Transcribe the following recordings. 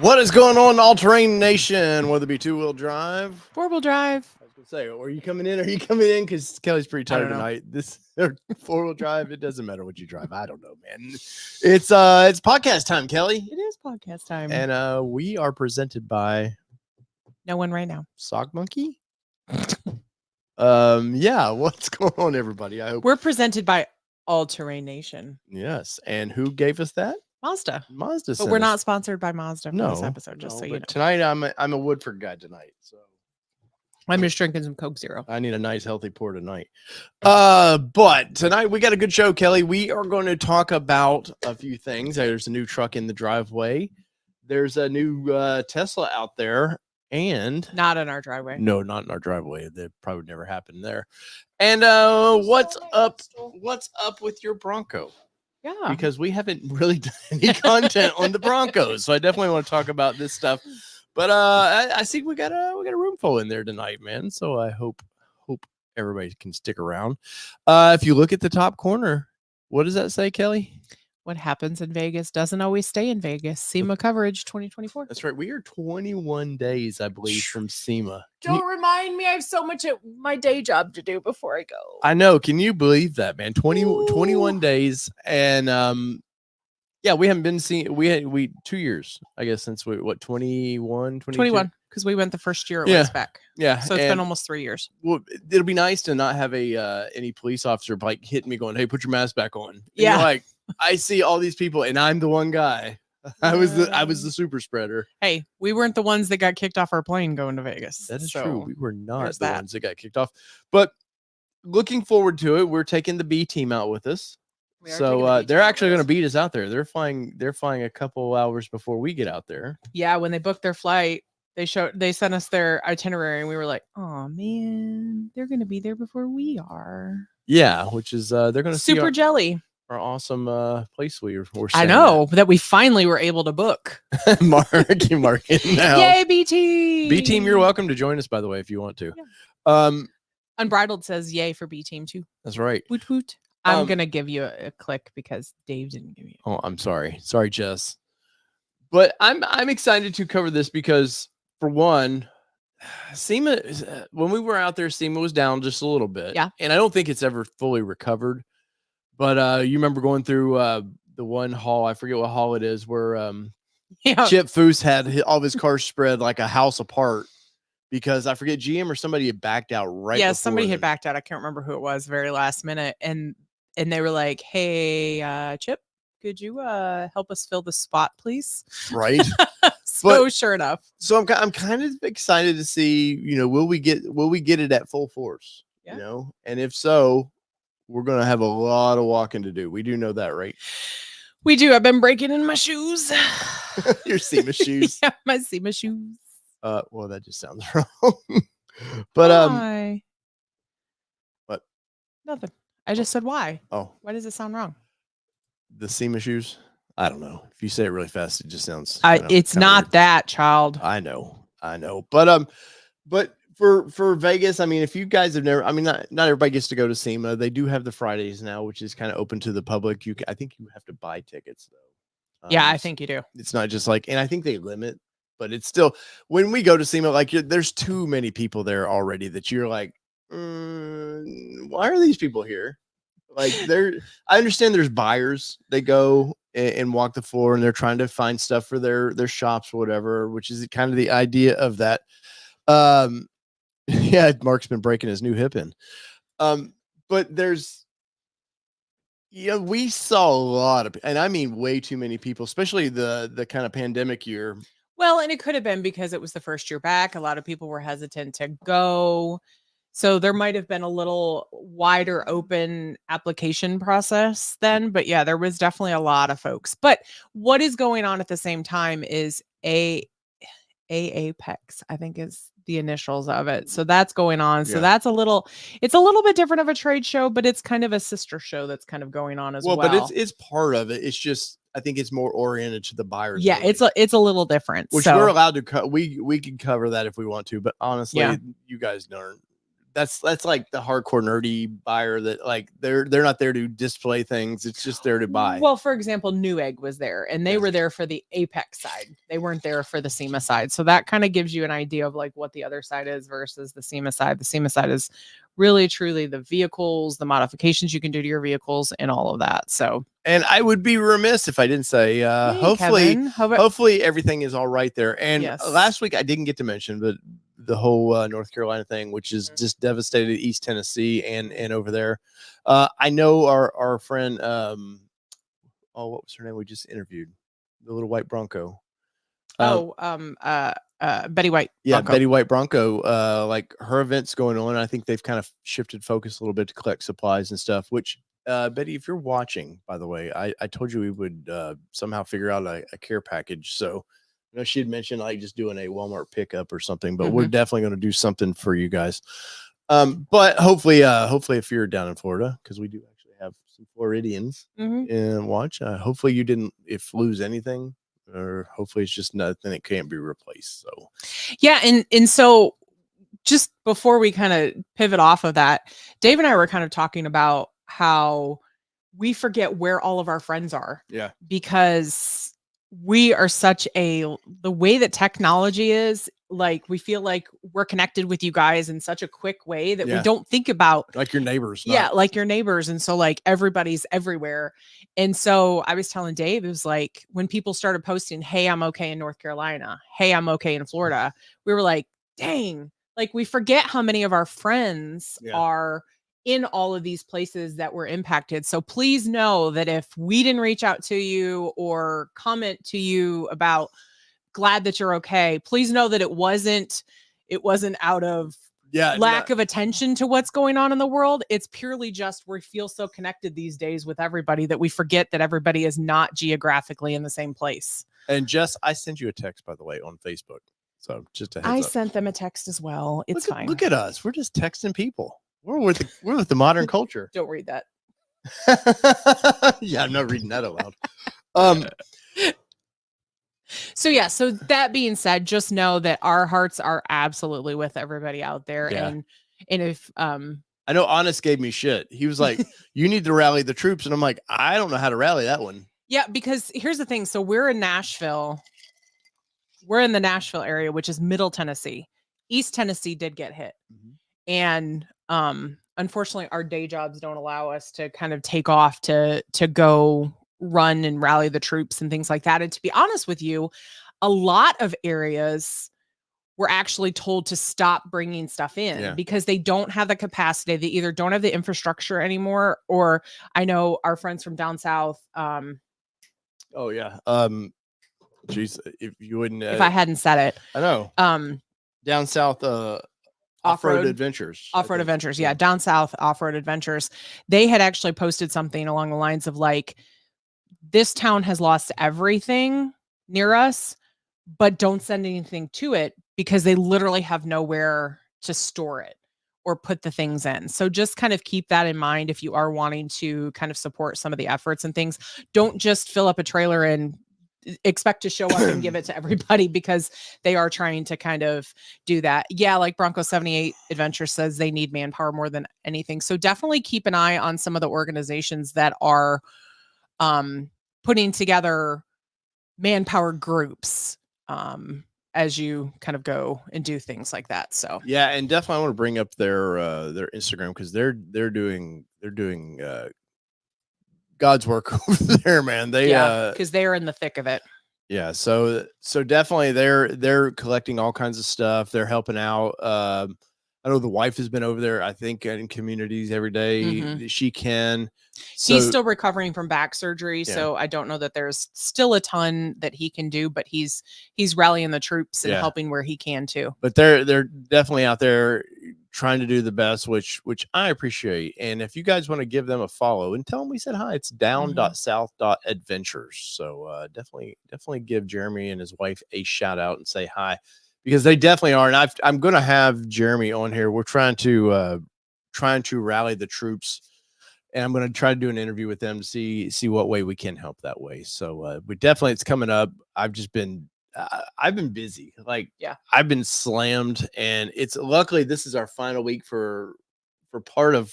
What is going on, all-terrain nation? Whether it be two-wheel drive, four-wheel drive. I was gonna say, are you coming in? Are you coming in? Because Kelly's pretty tired tonight. This four-wheel drive. It doesn't matter what you drive. I don't know, man. It's podcast time, Kelly. It is podcast time, and we are presented by no one right now. Sock Monkey. Yeah. What's going on, everybody? I hope We're presented by All Terrain Nation. Yes. And who gave us that? Mazda. Mazda. But we're not sponsored by Mazda for this episode, just so you know. Tonight I'm a Woodford guy tonight, so I'm just drinking some Coke Zero. I need a nice healthy pour tonight. But tonight we got a good show, Kelly. We are going to talk about a few things. There's a new truck in the driveway. There's a new Tesla out there, and not in our driveway. No, not in our driveway. That probably never happened there. And what's up? What's up with your Bronco? Yeah, because we haven't really done any content on the Broncos, so I definitely want to talk about this stuff. But I see we got a room full in there tonight, man. So I hope everybody can stick around. If you look at the top corner, what does that say, Kelly? What happens in Vegas doesn't always stay in Vegas. SEMA coverage 2024. That's right. We are 21 days, I believe, from SEMA. Don't remind me. I have so much at my day job to do before I go. I know. Can you believe that, man? 21 days. And yeah, we haven't been seeing. We 2 years, I guess, since 21, 21, because we went the first year it was back. Yeah. So it's been almost 3 years. Well, it'll be nice to not have any police officer like hitting me going, "Hey, put your mask back on." And yeah. Like, I see all these people and I'm the one guy. I was the super spreader. Hey, we weren't the ones that got kicked off our plane going to Vegas. That is true. We were not the ones that got kicked off. But looking forward to it. We're taking the B team out with us. So they're actually going to beat us out there. They're flying a couple hours before we get out there. Yeah, when they booked their flight, they sent us their itinerary and we were like, "Oh man, they're going to be there before we are." Yeah, which is they're going to super jelly. Our awesome place we're I know that we finally were able to book. Mark it now. Yay, B team. B team, you're welcome to join us, by the way, if you want to. Yeah. Unbridled says yay for B team too. That's right. Woot woot. I'm gonna give you a click because Dave didn't give you. Oh, I'm sorry, Jess. But I'm excited to cover this because, for one, SEMA, when we were out there, SEMA was down just a little bit. Yeah, and I don't think it's ever fully recovered. But you remember going through the one hall, I forget what hall it is, where Chip Foose had all of his cars spread like a house apart because I forget GM or somebody had backed out right. Yeah, somebody had backed out. I can't remember who it was, very last minute. And they were like, "Hey, Chip, could you help us fill the spot, please?" Right. Sure enough. So I'm kind of excited to see, will we get it at full force? Yeah. And if so, we're going to have a lot of walking to do. We do know that, right? We do. I've been breaking in my shoes. Your SEMA shoes? Yeah, my SEMA shoes. Well, that just sounds wrong. But why? What? Nothing. I just said why. Oh. Why does it sound wrong? The SEMA shoes? I don't know. If you say it really fast, it just sounds it's not weird. That, child. I know. But for Vegas, I mean, if you guys have never, I mean, not everybody gets to go to SEMA. They do have the Fridays now, which is kind of open to the public. I think you have to buy tickets though. Yeah, I think you do. It's not just like, and I think they limit, but it's still, when we go to SEMA, like there's too many people there already that you're like, why are these people here? Like I understand there's buyers. They go and walk the floor and they're trying to find stuff for their shops or whatever, which is kind of the idea of that. Yeah, Mark's been breaking his new hip in. But there's, we saw a lot of, and I mean way too many people, especially the kind of pandemic year. Well, and it could have been because it was the first year back. A lot of people were hesitant to go. So there might have been a little wider open application process then. But yeah, there was definitely a lot of folks. But what is going on at the same time is Apex, I think is the initials of it. So that's going on. So it's a little bit different of a trade show, but it's kind of a sister show that's kind of going on as well. Well, but it's part of it. It's just, I think it's more oriented to the buyers. Yeah, it's a little different. Which we're allowed to we can cover that if we want to, but honestly, you guys that's like the hardcore nerdy buyer that like they're not there to display things. It's just there to buy. Well, for example, Newegg was there and they Yeah. were there for the Apex side. They weren't there for the SEMA side. So that kind of gives you an idea of like what the other side is versus the SEMA side. The SEMA side is really truly the vehicles, the modifications you can do to your vehicles and all of that. So, and I would be remiss if I didn't say, hey, hopefully, Kevin, hopefully everything is all right there. And Yes. last week I didn't get to mention, but the whole North Carolina thing, which is just devastated East Tennessee and over there. I know our friend, what was her name? We just interviewed the little white Bronco. Betty White. Yeah, Bronco. Betty White Bronco. Like her event's going on. I think they've kind of shifted focus a little bit to collect supplies and stuff. Which, Betty, if you're watching, by the way, I told you we would somehow figure out a care package. So, you know, she had mentioned like just doing a Walmart pickup or something, but we're definitely going to do something for you guys. But hopefully if you're down in Florida, because we do actually have some Floridians and watch. Hopefully you didn't lose anything. Or hopefully it's just nothing that can't be replaced. So yeah, and so just before we kind of pivot off of that, Dave and I were kind of talking about how we forget where all of our friends are. Yeah. Because we are the way that technology is, like we feel like we're connected with you guys in such a quick way that we don't think about like your neighbors. Yeah, like your neighbors. And so like everybody's everywhere. And so I was telling Dave, it was like when people started posting, hey, I'm okay in North Carolina. Hey, I'm okay in Florida. We were like, dang, like we forget how many of our friends are in all of these places that were impacted. So please know that if we didn't reach out to you or comment to you about glad that you're okay, please know that it wasn't out of lack of attention to what's going on in the world. It's purely just we feel so connected these days with everybody that we forget that everybody is not geographically in the same place. And Jess, I sent you a text, by the way, on Facebook. So just a heads up. I sent them a text as well. It's fine. Look at us. We're just texting people. We're with the modern culture. Don't read that. Yeah, I'm not reading that aloud. So yeah, so that being said, just know that our hearts are absolutely with everybody out there. Yeah. And if I know Honest gave me shit. He was like, you need to rally the troops. And I'm like, I don't know how to rally that one. Yeah, because here's the thing. So we're in Nashville. We're in the Nashville area, which is Middle Tennessee. East Tennessee did get hit. And unfortunately our day jobs don't allow us to kind of take off to go run and rally the troops and things like that. And to be honest with you, a lot of areas were actually told to stop bringing stuff in because they don't have the capacity. They either don't have the infrastructure anymore, or I know our friends from down south. Oh yeah. Geez, if you wouldn't, if I hadn't said it, I know. Down south, off-road adventures. Off-road adventures. Yeah. Down south off-road adventures. They had actually posted something along the lines of like, this town has lost everything near us, but don't send anything to it because they literally have nowhere to store it or put the things in. So just kind of keep that in mind if you are wanting to kind of support some of the efforts and things. Don't just fill up a trailer and expect to show up and give it to everybody, because they are trying to kind of do that. Yeah, like Bronco 78 Adventure says they need manpower more than anything. So definitely keep an eye on some of the organizations that are putting together manpower groups as you kind of go and do things like that. So yeah, and definitely I want to bring up their Instagram, because they're doing God's work over there, man. They because they're in the thick of it. Yeah, so definitely they're collecting all kinds of stuff. They're helping out. I know the wife has been over there, I think, in communities every day. She can. So, he's still recovering from back surgery, so I don't know that there's still a ton that he can do, but he's rallying the troops and helping where he can too. But they're definitely out there trying to do the best, which I appreciate. And if you guys want to give them a follow and tell them we said hi, it's down.south.adventures. So definitely give Jeremy and his wife a shout out and say hi, because they definitely are. And I'm going to have Jeremy on here. We're trying to rally the troops, and I'm going to try to do an interview with them to see what way we can help that way. So we definitely, it's coming up. I've just been I've been busy. Like, Yeah. I've been slammed, and it's luckily this is our final week for part of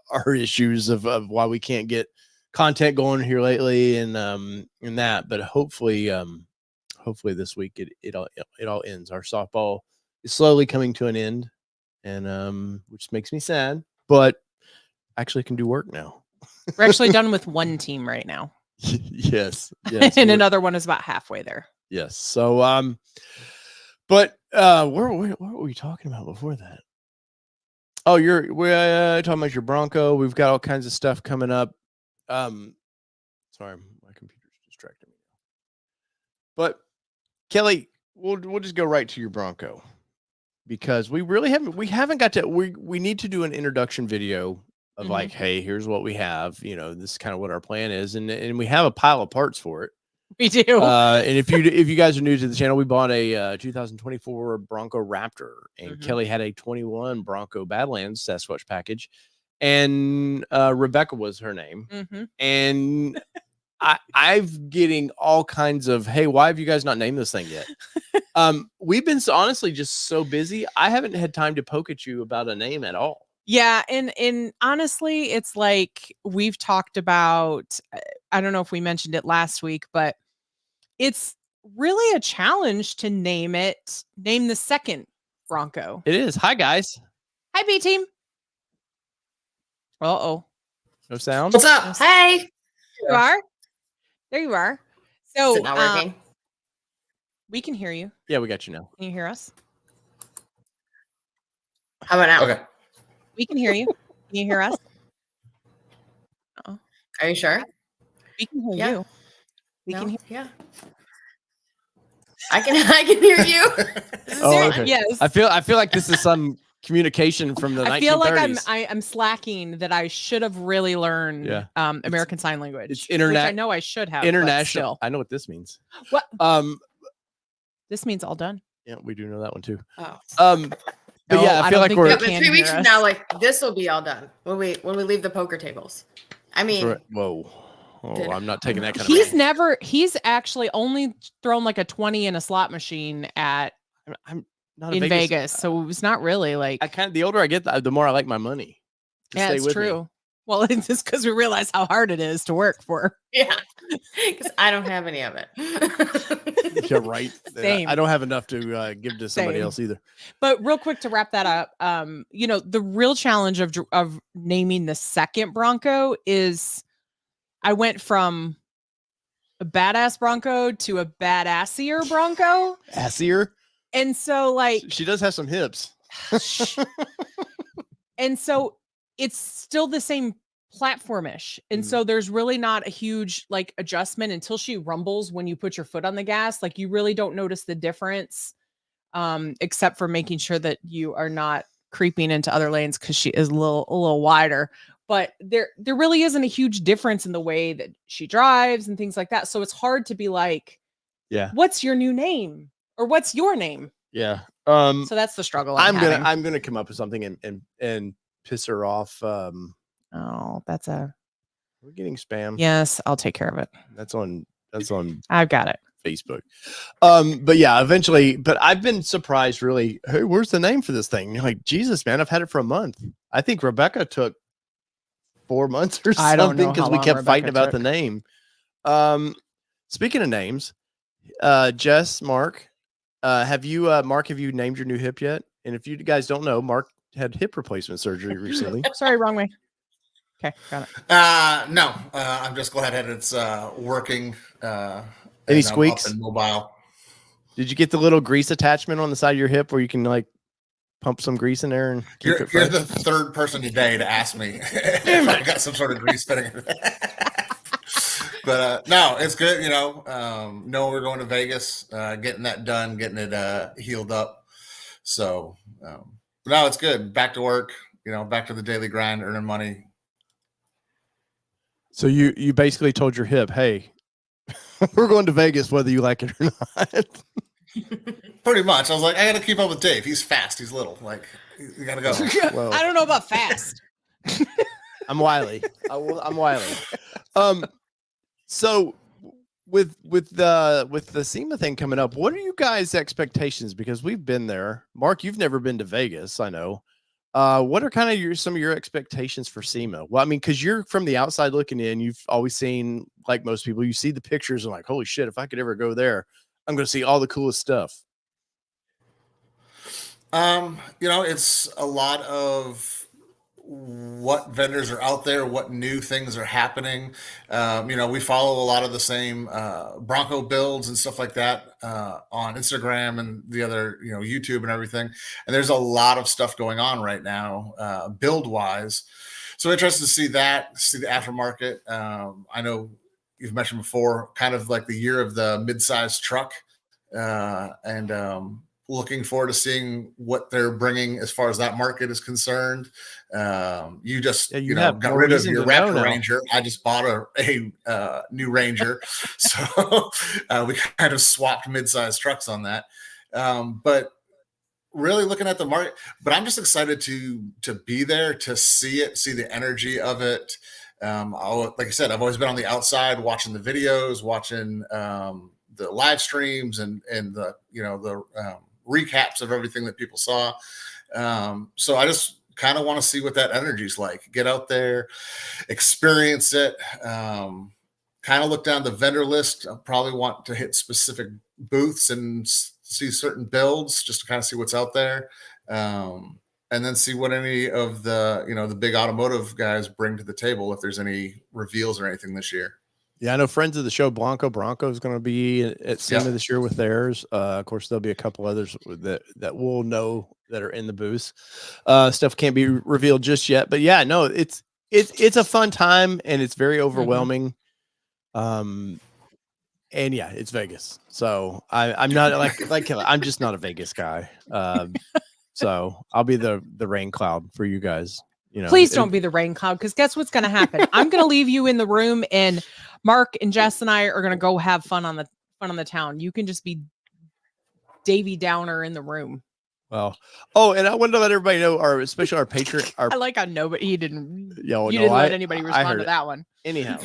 our issues of why we can't get content going here lately, and that. But hopefully this week it all ends. Our softball is slowly coming to an end, and which makes me sad, but actually can do work now. We're actually done with one team right now. Yes. And another one is about halfway there. Yes. So but what were we talking about before that? Oh, we're talking about your Bronco. We've got all kinds of stuff coming up. Sorry, my computer's distracting me. But Kelly, we'll just go right to your Bronco, because we haven't got to, we need to do an introduction video of like, hey, here's what we have, this is kind of what our plan is, and we have a pile of parts for it. We do. And if you guys are new to the channel, we bought a 2024 Bronco Raptor, and Kelly had a 21 Bronco Badlands Sasquatch package, and Rebecca was her name. And I've getting all kinds of, hey, why have you guys not named this thing yet? We've been honestly just so busy. I haven't had time to poke at you about a name at all. Yeah, and honestly, it's like we've talked about, I don't know if we mentioned it last week, but it's really a challenge to name the second Bronco. It is. Hi, guys. Hi, B team. Uh-oh. No sound? What's up? Hey. There you are. There you are. So, Is it not working? We can hear you. Yeah, we got you now. Can you hear us? How about now? Okay. We can hear you. Can you hear us? Are you sure? We can hear you. We can hear. Yeah. I can hear you. Okay. Yes. I feel like this is some communication from the 1930s. I feel like I'm slacking, that I should have really learned American Sign Language. It's which I know I should have. international. I know what this means. What? This means all done. Yeah, we do know that one too. Oh. But No, yeah, I feel like we're. Yeah, but 3 weeks from now, like this will be all done when we leave the poker tables. I mean, whoa. Oh, I'm not taking that kind of. He's actually only thrown like a 20 in a slot machine I'm not in Vegas, so it was not really like. The older I get, the more I like my money. Yeah, it's true. Well, it's just because we realize how hard it is to work for. Yeah, because I don't have any of it. You're right. Same. I don't have enough to give to somebody else either. But real quick to wrap that up, the real challenge of naming the second Bronco is, I went from a badass Bronco to a badassier Bronco. Assier? And so, like, she does have some hips. And so it's still the same platformish. And so there's really not a huge like adjustment until she rumbles when you put your foot on the gas. Like, you really don't notice the difference, except for making sure that you are not creeping into other lanes, because she is a little wider. But there really isn't a huge difference in the way that she drives and things like that. So it's hard to be like, yeah, what's your new name, or what's your name? Yeah. So that's the struggle. I'm gonna come up with something and piss her off. Oh, We're getting spam. Yes, I'll take care of it. That's on I've got it. Facebook. But yeah, eventually, but I've been surprised really. Hey, where's the name for this thing? You're like, Jesus, man, I've had it for a month. I think Rebecca took 4 months or something, because we kept fighting about the name. Speaking of names, Jess, Mark, have you named your new hip yet? And if you guys don't know, Mark had hip replacement surgery recently. Sorry, wrong way. Okay, got it. No, I'm just glad that it's working. Any squeaks? And mobile. Did you get the little grease attachment on the side of your hip where you can like pump some grease in there and keep it fresh? You're the third person today to ask me if I got some sort of grease fitting. But no, it's good. We're going to Vegas, getting that done, getting it healed up. So no, it's good. Back to work. Back to the daily grind, earning money. So you basically told your hip, hey, we're going to Vegas whether you like it or not. Pretty much. I was like, I got to keep up with Dave. He's fast. He's little. Like, you got to go. Well, I don't know about fast. I'm wily. I'm wily. So with the SEMA thing coming up, what are you guys' expectations? Because we've been there. Mark, you've never been to Vegas, I know. What are kind of some of your expectations for SEMA? Well, I mean, because you're from the outside looking in, you've always seen, like most people, you see the pictures and like, holy shit, if I could ever go there, I'm going to see all the coolest stuff. It's a lot of what vendors are out there, what new things are happening. We follow a lot of the same Bronco builds and stuff like that on Instagram and the other, YouTube and everything. And there's a lot of stuff going on right now, build wise. So interested to see that, see the aftermarket. I know you've mentioned before, kind of like the year of the mid-sized truck, and looking forward to seeing what they're bringing as far as that market is concerned. You just got rid of your Raptor Ranger. I just bought a new Ranger, so we kind of swapped mid-sized trucks on that. But really looking at the market, but I'm just excited to be there, to see it, see the energy of it. Like I said, I've always been on the outside watching the videos, watching the live streams and the recaps of everything that people saw. So I just kind of want to see what that energy is like. Get out there, experience it, kind of look down the vendor list. I probably want to hit specific booths and see certain builds just to kind of see what's out there. And then see what any of the, the big automotive guys bring to the table, if there's any reveals or anything this year. Yeah, I know friends of the show, Bronco is going to be at SEMA this year with theirs. Of course, there'll be a couple others that we'll know that are in the booth. Stuff can't be revealed just yet, but yeah, no, it's a fun time and it's very overwhelming. And yeah, it's Vegas, so I'm not like I'm just not a Vegas guy. So I'll be the rain cloud for you guys. Please don't be the rain cloud, because guess what's going to happen? I'm going to leave you in the room, and Mark and Jess and I are going to go have fun on the town. You can just be Davy Downer in the room. Well, and I wanted to let everybody know, especially our Patreon. I like how nobody, he didn't. Yeah, you didn't let anybody respond to that one. Anyhow.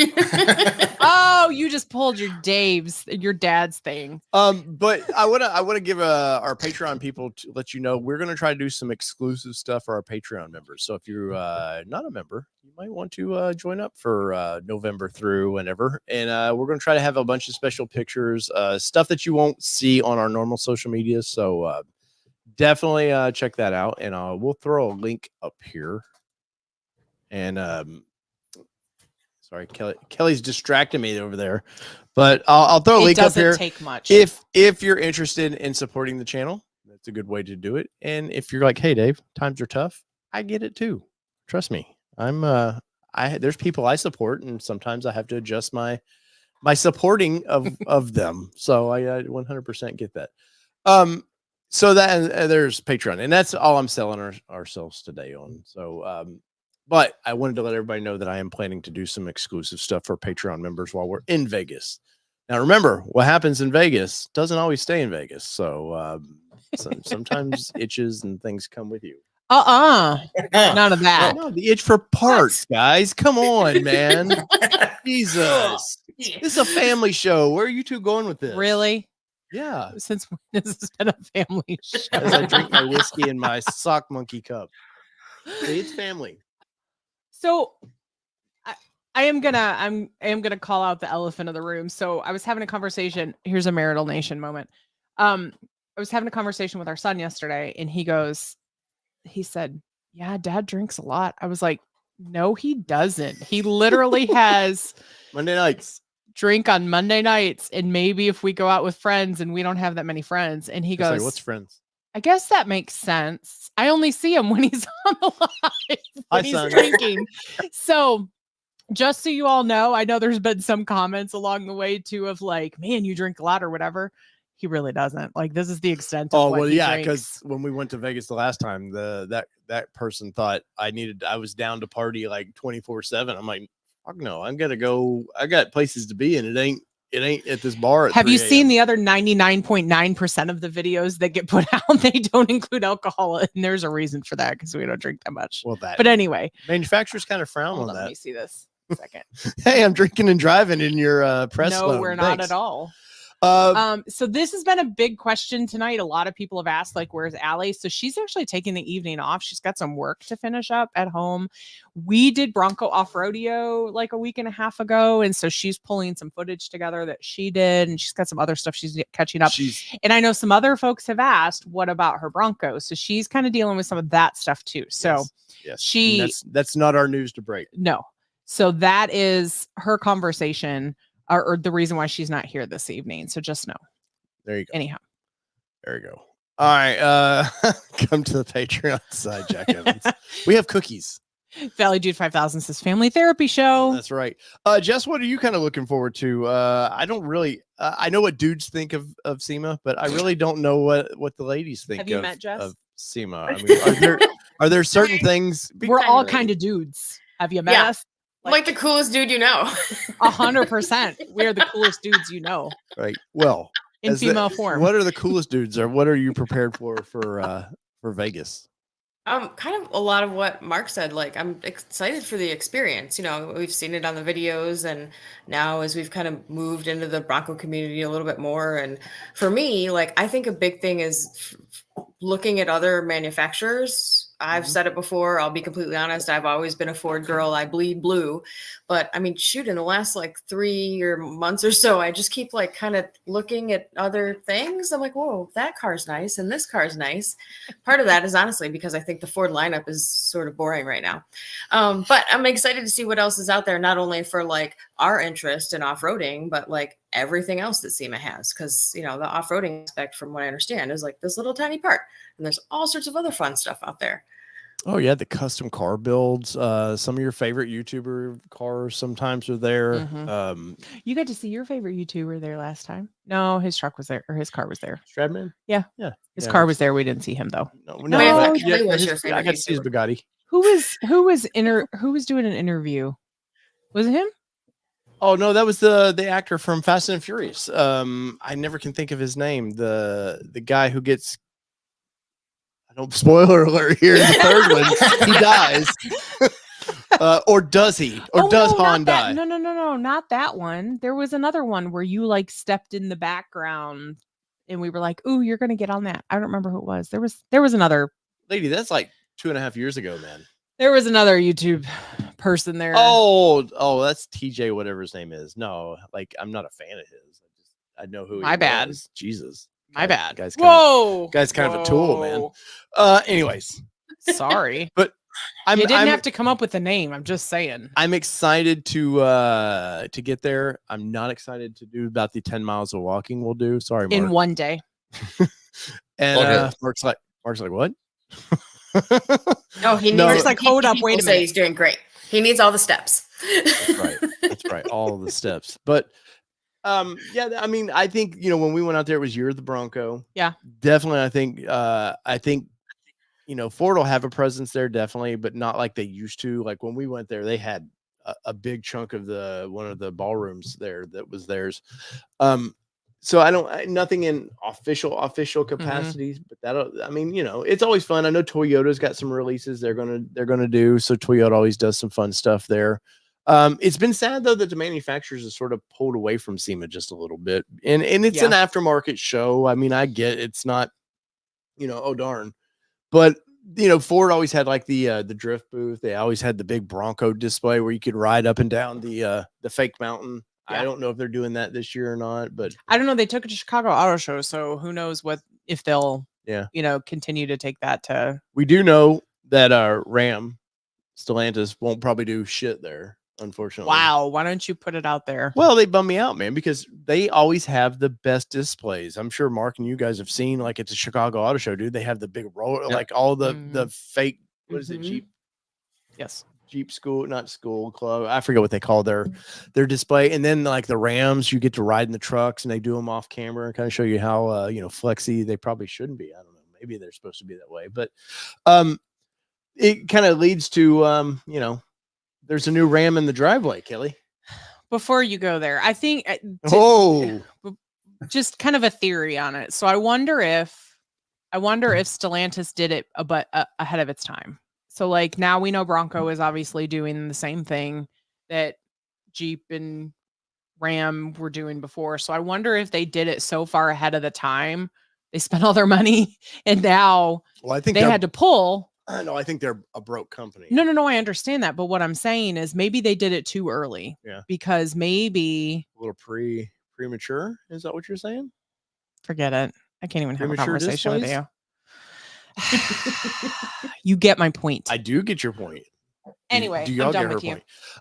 Oh, you just pulled your dad's thing. But I want to give our Patreon people to let you know we're going to try to do some exclusive stuff for our Patreon members. So if you're not a member, you might want to join up for November through whenever. And we're going to try to have a bunch of special pictures, stuff that you won't see on our normal social media. So definitely check that out, and we'll throw a link up here. And sorry, Kelly's distracting me over there, but I'll throw a link up here. It doesn't take much. If you're interested in supporting the channel, that's a good way to do it. And if you're like, hey Dave, times are tough, I get it too. Trust me, there's people I support, and sometimes I have to adjust my supporting of them. So I 100% get that. So that there's Patreon, and that's all I'm selling ourselves today on. So, but I wanted to let everybody know that I am planning to do some exclusive stuff for Patreon members while we're in Vegas. Now, remember, what happens in Vegas doesn't always stay in Vegas. So, sometimes itches and things come with you. None of that. No, the itch for parts, guys. Come on, man. Jesus. This is a family show. Where are you two going with this? Really? Yeah. Since when has this been a family show? As I drink my whiskey in my sock monkey cup. See, it's family. So I am gonna call out the elephant of the room. So I was having a conversation. Here's a Marital Nation moment. I was having a conversation with our son yesterday, and he said, yeah, Dad drinks a lot. I was like, no, he doesn't. He literally has Monday nights. Drink on Monday nights, and maybe if we go out with friends, and we don't have that many friends. And he goes, what's friends? I guess that makes sense. I only see him when he's on the live, when he's drinking. So just so you all know, I know there's been some comments along the way too of like, man, you drink a lot or whatever. He really doesn't. Like, this is the extent of what he drinks. Because when we went to Vegas the last time, that person thought I was down to party like 24/7. I'm like, fuck no, I'm gonna go. I got places to be, and it ain't at this bar. Have you seen the other 99.9% of the videos that get put out? They don't include alcohol, and there's a reason for that, because we don't drink that much. Well, but anyway, manufacturers kind of frown on that. Let me see this. second. Hey, I'm drinking and driving in your press No, loan. we're not Thanks. at all. Uh, So this has been a big question tonight. A lot of people have asked, like, where's Allie? So she's actually taking the evening off. She's got some work to finish up at home. We did Bronco off rodeo like a week and a half ago. And so she's pulling some footage together that she did. And she's got some other stuff she's catching up. And I know some other folks have asked, what about her Bronco? So she's kind of dealing with some of that stuff too. So yes. And that's not our news to break. No. So that is her conversation. Or the reason why she's not here this evening. So just know. There you go. Anyhow. There you go. All right. Come to the Patreon side, Jack Evans. We have cookies. Valley Dude 5000 says family therapy show. That's right. Jess, what are you kind of looking forward to? I don't really, I know what dudes think of SEMA, but I really don't know what the ladies think Have you met Jess? of SEMA. I mean, are there certain things? We're all kind of dudes. Have you met us? Like the coolest dude you know. 100%. We are the coolest dudes you know. Right. Well, in female form. What are the coolest dudes, or what are you prepared for Vegas? Kind of a lot of what Mark said. Like, I'm excited for the experience. You know, we've seen it on the videos, and now as we've kind of moved into the Bronco community a little bit more. And for me, like, I think a big thing is looking at other manufacturers. I've said it before. I'll be completely honest. I've always been a Ford girl. I bleed blue. But I mean, shoot, in the last like 3 months or so, I just keep like kind of looking at other things. I'm like, whoa, that car's nice. And this car's nice. Part of that is honestly because I think the Ford lineup is sort of boring right now. But I'm excited to see what else is out there, not only for like our interest in off-roading, but like everything else that SEMA has. Because, you know, the off-roading aspect, from what I understand, is like this little tiny part. And there's all sorts of other fun stuff out there. Oh yeah, the custom car builds. Some of your favorite YouTuber cars sometimes are there. You got to see your favorite YouTuber there last time. No, his truck was there, or his car was there. Stradman? Yeah. His car was there. We didn't see him though. No. I I got to see his Bugatti. Who was doing an interview? Was it him? Oh no, that was the actor from Fast and Furious. I never can think of his name. The guy who gets, I don't, spoiler alert here, in the third one, he dies. Or does he? Or does Han die? No, not that one. There was another one where you like stepped in the background and we were like, ooh, you're gonna get on that. I don't remember who it was. There was another lady. That's like 2.5 years ago, man. There was another YouTube person there. Oh, that's TJ, whatever his name is. No, like I'm not a fan of his. I know who. My bad. Was. Jesus. My bad. Guy's kind of a tool, man. Anyways, sorry, but you didn't have to come up with a name. I'm just saying. I'm excited to get there. I'm not excited to do about the 10 miles of walking we'll do. Sorry, Mark. In one day. And Mark's like, what? No, he needs. Mark's like, hold up, wait a minute. He's doing great. He needs all the steps. That's right. All the steps. But yeah, I mean, I think, you know, when we went out there, it was year of the Bronco. Yeah, definitely. I think, you know, Ford will have a presence there, definitely, but not like they used to. Like when we went there, they had a big chunk of one of the ballrooms there that was theirs. So nothing in official capacities, but I mean, you know, it's always fun. I know Toyota's got some releases they're gonna do. So Toyota always does some fun stuff there. It's been sad though that the manufacturers have sort of pulled away from SEMA just a little bit, and it's an aftermarket show. I mean, I get it's not, you know, oh darn, but you know, Ford always had like the drift booth. They always had the big Bronco display where you could ride up and down the fake mountain. Yeah. I don't know if they're doing that this year or not, but I don't know. They took it to Chicago Auto Show, so who knows if they'll you know, continue to take that to. We do know that Ram Stellantis won't probably do shit there, unfortunately. Wow, why don't you put it out there? Well, they bum me out, man, because they always have the best displays. I'm sure Mark and you guys have seen, like at the Chicago Auto Show, dude. They have the big roller, like all the fake. What is it, Jeep? Yes. Jeep not school club. I forget what they call their display. And then like the Rams, you get to ride in the trucks and they do them off camera and kind of show you how, you know, flexy they probably shouldn't be. I don't know. Maybe they're supposed to be that way, but, it kind of leads to, you know, there's a new Ram in the driveway, Kelly. Before you go there, I think, just kind of a theory on it. So I wonder if Stellantis did it ahead of its time. So like now we know Bronco is obviously doing the same thing that Jeep and Ram were doing before. So I wonder if they did it so far ahead of the time. They spent all their money and now Well, I think they had to pull. No, I think they're a broke company. No, I understand that. But what I'm saying is maybe they did it too early. Yeah. Because maybe a little premature. Is that what you're saying? Forget it. I can't even have a Premature conversation displays? with you. You get my point. I do get your point. Anyway, do y'all I'm done get with her you.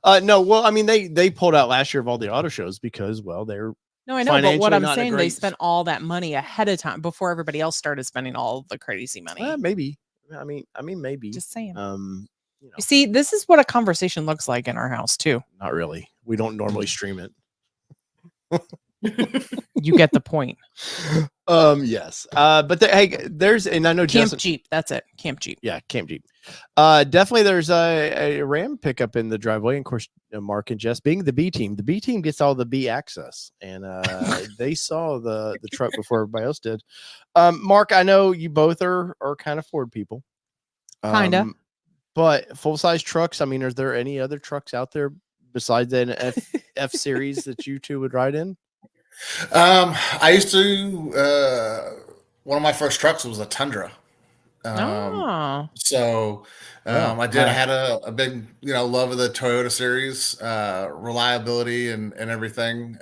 point? No, well, I mean, they pulled out last year of all the auto shows because, well, they're No, I know, but what financially I'm not in a saying, they great- spent all that money ahead of time before everybody else started spending all the crazy money. maybe. I mean, maybe. Just saying. You know, You see, this is what a conversation looks like in our house too. not really. We don't normally stream it. You get the point. Yes. But hey, there's, and I know Camp Jefferson, Jeep. That's it. Camp Jeep. yeah, Camp Jeep. Definitely there's a Ram pickup in the driveway. And of course, Mark and Jess being the B team gets all the B access, and they saw the truck before everybody else did. Mark, I know you both are kind of Ford people. Kinda. But full size trucks, I mean, are there any other trucks out there besides an F series that you two would ride in? I used to, one of my first trucks was a Tundra. So I had a big, love of the Toyota series, reliability and everything.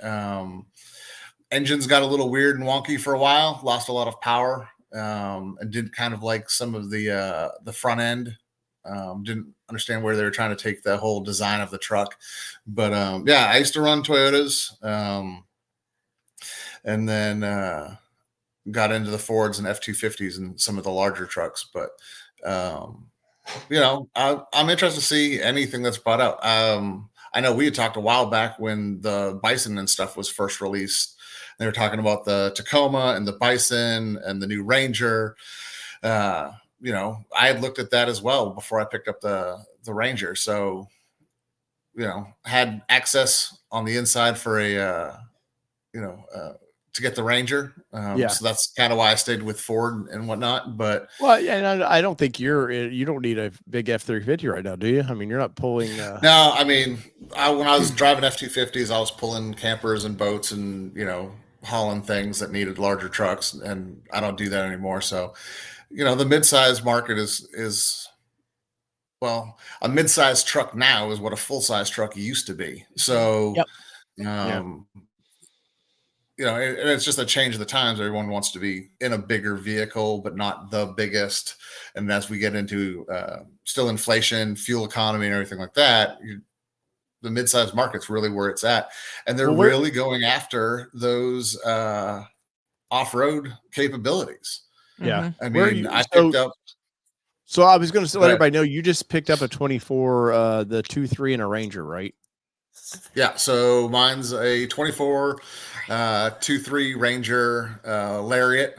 Engines got a little weird and wonky for a while, lost a lot of power, and didn't kind of like some of the front end. Didn't understand where they were trying to take the whole design of the truck. But I used to run Toyotas, and then got into the Fords and F-250s and some of the larger trucks. But I'm interested to see anything that's brought out. I know we had talked a while back when the Bison and stuff was first released. They were talking about the Tacoma and the Bison and the new Ranger. I had looked at that as well before I picked up the Ranger. So, had access on the inside for to get the Ranger. So that's kind of why I stayed with Ford and whatnot. But I don't think you don't need a big F-350 right now, do you? I mean, you're not pulling. No, I mean, when I was driving F-250s, I was pulling campers and boats and, hauling things that needed larger trucks, and I don't do that anymore. So, the mid-size market is a mid-size truck now is what a full-size truck used to be. So, and it's just a change of the times. Everyone wants to be in a bigger vehicle, but not the biggest. And as we get into still inflation, fuel economy, and everything like that, the mid-size market's really where it's at. And they're really going after those off-road capabilities. Yeah. I mean, I picked up. So I was going to let everybody know you just picked up a 24, the 2.3 and a Ranger, right? Yeah. So mine's a 24 2.3 Ranger Lariat.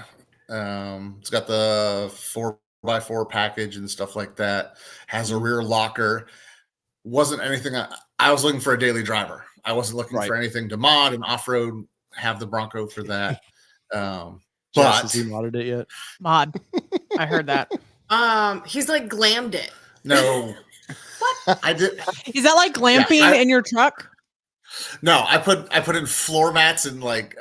It's got the 4x4 package and stuff like that. Has a rear locker. Wasn't anything. I was looking for a daily driver. I wasn't looking for anything to mod and off-road. Have the Bronco for that. Jess, has he modded it yet? Mod. I heard that. He's like glammed it. No. What? I did. Is that like glamping in your truck? No, I put in floor mats and like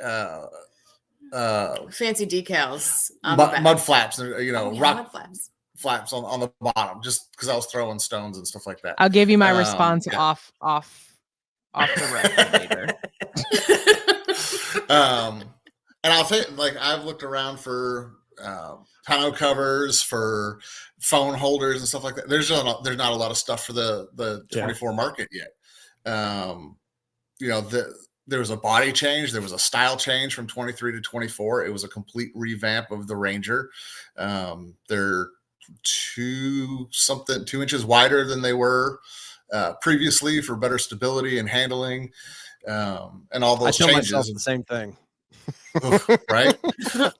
fancy decals, mud flaps, rock mud flaps on the bottom, just because I was throwing stones and stuff like that. I'll give you my response off the record later. And I'll say, like, I've looked around for tonneau covers, for phone holders and stuff like that. There's not a lot of stuff for the 24 market yet. There was a body change. There was a style change from 23 to 24. It was a complete revamp of the Ranger. They're 2 inches wider than they were previously for better stability and handling, and all those I tell changes. myself the same thing. Oof, right?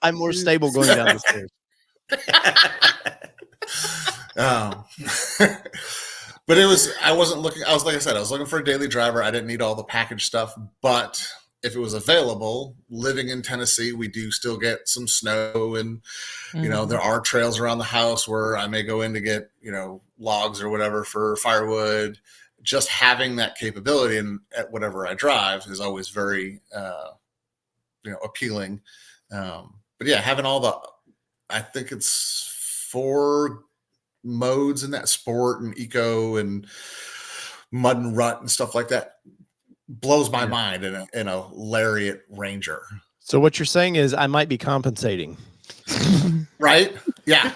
I'm more stable going down the stairs. But I wasn't looking. I was looking for a daily driver. I didn't need all the package stuff, but if it was available, living in Tennessee, we do still get some snow, and there are trails around the house where I may go in to get logs or whatever for firewood. just having that capability and at whatever I drive is always very, appealing. But yeah, having all I think it's 4 modes in that: sport and eco and mud and rut and stuff like that. Blows my mind in a Lariat Ranger. So what you're saying is I might be compensating. Right? Yeah.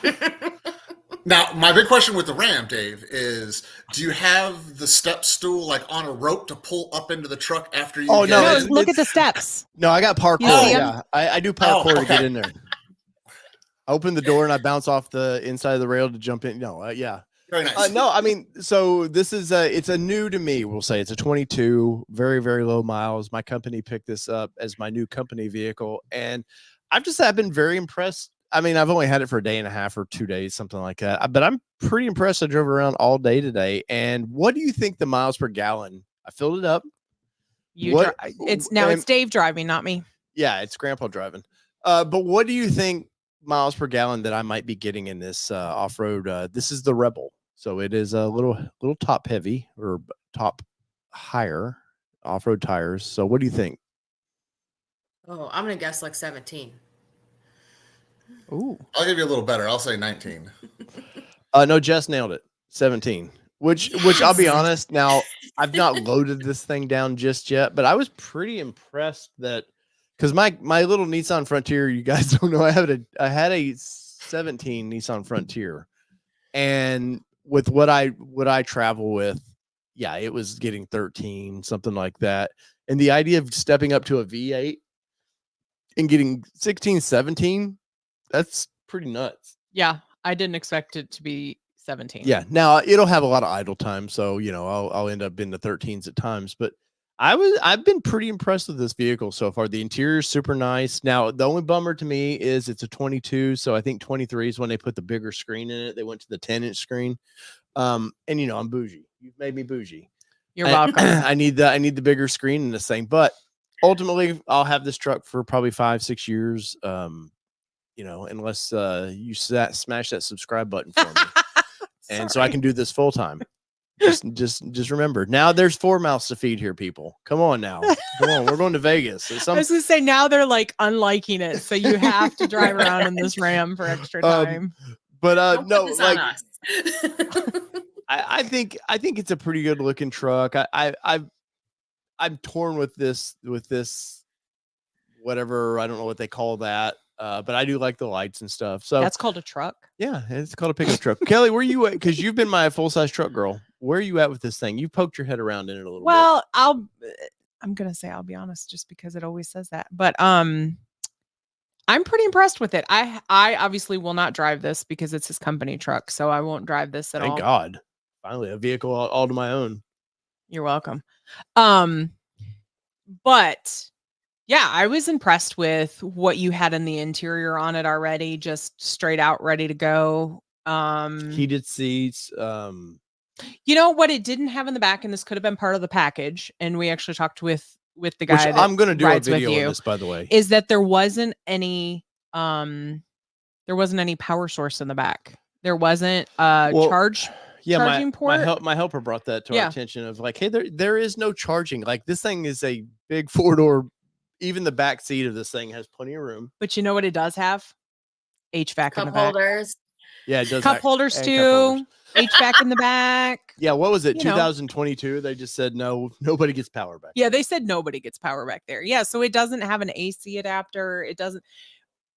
Now, my big question with the Ram, Dave, is do you have the step stool like on a rope to pull up into the truck after you get no, in? look at the steps. No, I got parkour. You see 'em? Yeah, I do parkour to get okay. in there. I open the door and I bounce off the inside of the rail to jump in. No, yeah. Very nice. No, I mean, so this is it's a new to me. We'll say it's a 22, very, very low miles. My company picked this up as my new company vehicle, and I've been very impressed. I mean, I've only had it for a day and a half or 2 days, something like that. But I'm pretty impressed. I drove around all day today. And what do you think the miles per gallon? I filled it up. It's Dave driving, not me. Yeah, it's Grandpa driving. But what do you think miles per gallon that I might be getting in this off-road? This is the Rebel, so it is a little top heavy or top higher off-road tires. So what do you think? Oh, I'm gonna guess like 17. Ooh. I'll give you a little better. I'll say 19. No, Jess nailed it. 17. Which I'll be honest. Now I've not loaded this thing down just yet, but I was pretty impressed that because my little Nissan Frontier, you guys don't know, I had a 17 Nissan Frontier, and with what I travel with, yeah, it was getting 13, something like that. And the idea of stepping up to a V8 and getting 16, 17, that's pretty nuts. Yeah, I didn't expect it to be 17. Yeah. Now it'll have a lot of idle time, so I'll end up in the 13s at times. But I've been pretty impressed with this vehicle so far. The interior is super nice. Now the only bummer to me is it's a 22, so I think 23 is when they put the bigger screen in it. They went to the 10-inch screen. And I'm bougie. You've made me bougie. You're welcome. I need the bigger screen in this thing, but ultimately I'll have this truck for probably 5-6 years. Unless you smash that subscribe button for me. And so I can do this full time. Just remember, now there's 4 mouths to feed here, people. Come on now. Come on. We're going to Vegas. I was going to say, now they're like unliking it. So you have to drive around in this Ram for extra time. But Don't no, put this like on us. I think it's a pretty good looking truck. I'm torn with this whatever, I don't know what they call that. But I do like the lights and stuff. So that's called a truck. Yeah, it's called a pickup truck. Kelly, where you at? Because you've been my full-size truck girl. Where are you at with this thing? You poked your head around in it a little bit. Well, I'm gonna say I'll be honest, just because it always says that. But I'm pretty impressed with it. I obviously will not drive this because it's his company truck, so I won't drive this at all. Thank God. Finally, a vehicle all to my own. You're welcome. But yeah, I was impressed with what you had in the interior on it already, just straight out ready to go. Heated seats. You know what it didn't have in the back, and this could have been part of the package, and we actually talked with the guy that I'm going to do a rides with video on you, this, by the way, is that there wasn't any power source in the back. There wasn't charging port. My helper brought that to our attention of like, hey, there is no charging. Like, this thing is a big 4-door. Even the back seat of this thing has plenty of room. But you know what it does have? HVAC Cup in the back. holders. Yeah, it does. Cup holders too. HVAC in the back. Yeah, what was it? 2022. They just said no, nobody gets power back. Yeah, they said nobody gets power back there. Yeah, so it doesn't have an AC adapter. It doesn't,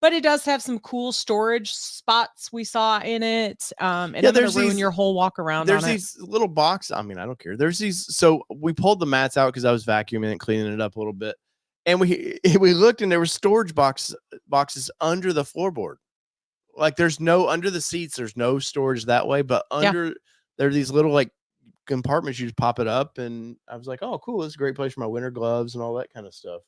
but it does have some cool storage spots we saw in it. And yeah, there's ruin your whole walk around. There's these little boxes. I mean, I don't care. There's these. So we pulled the mats out because I was vacuuming and cleaning it up a little bit. And we looked, and there were storage boxes under the floorboard. Like, there's no under the seats. There's no storage that way, but under there are these little like compartments. You just pop it up, and I was like, "Oh, cool! This is a great place for my winter gloves and all that kind of stuff."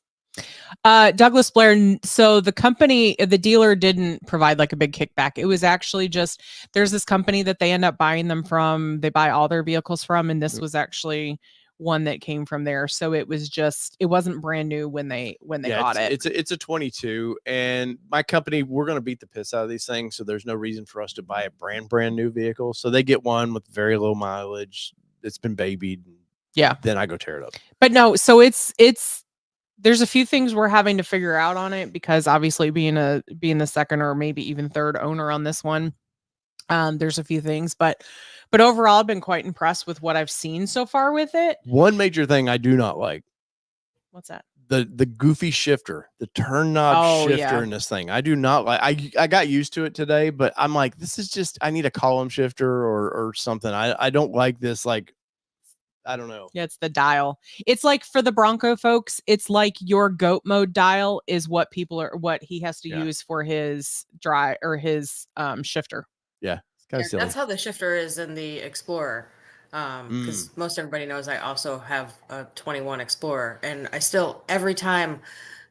Douglas Blair. So the dealer didn't provide like a big kickback. It was actually just there's this company that they end up buying them from. They buy all their vehicles from, and this was actually one that came from there. So it wasn't brand new when they got it. It's a 22, and my company, we're going to beat the piss out of these things. So there's no reason for us to buy a brand new vehicle. So they get one with very low mileage, it's been babied. Yeah. Then I go tear it up. But no, so it's there's a few things we're having to figure out on it because obviously being the second or maybe even third owner on this one, there's a few things, but overall I've been quite impressed with what I've seen so far with it. One major thing I do not like. What's that? The goofy shifter, the turn knob shifter in this thing. I do not like. I got used to it today, but I'm like, this is just. I need a column shifter or something. I don't like this. Like, I don't know. Yeah, it's the dial. It's like for the Bronco folks, it's like your goat mode dial is what he has to use for his dry or his shifter. Yeah, it's kind of silly. That's how the shifter is in the Explorer. Because most everybody knows I also have a 21 Explorer, and I still every time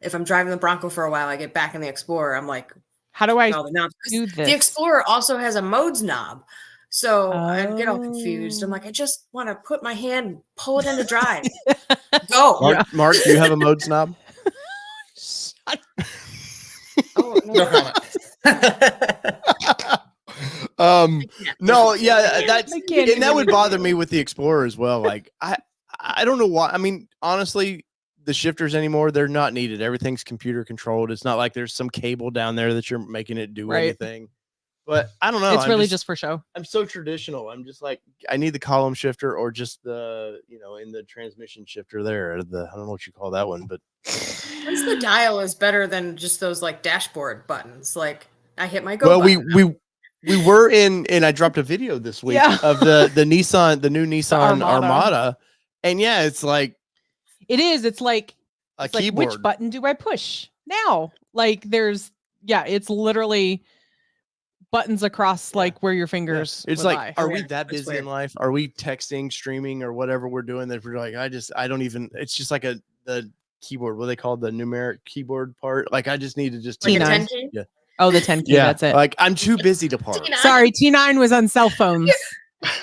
if I'm driving the Bronco for a while, I get back in the Explorer. I'm like, how do I do this? The Explorer also has a modes knob, so I get all confused. I'm like, I just want to put my hand, pull it into drive, go. Mark, do you have a modes knob? Oh no comment. No, yeah, that would bother me with the Explorer as well. Like I don't know why. I mean, honestly, the shifters anymore, they're not needed. Everything's computer controlled. It's not like there's some cable down there that you're making it do anything. But I don't know. It's really just for show. I'm so traditional. I'm just like, I need the column shifter or just the, in the transmission shifter there. I don't know what you call that one, but Once the dial is better than just those like dashboard buttons. Like I hit my go. Well, button. we were in, and I dropped a video this week of the new Nissan Armada. And yeah, it's like, it's like a it's keyboard. Like, which button do I push now? Like it's literally buttons across like where your fingers. It's like, are we that busy in life? Are we texting, streaming, or whatever we're doing that we're like, I don't even, it's just like the keyboard, what they call the numeric keyboard part. Like I just need to just like a 10 key? Yeah. Oh, the 10 key. Yeah, that's it. Like I'm too busy to park. T9? Sorry, T9 was on cell phones.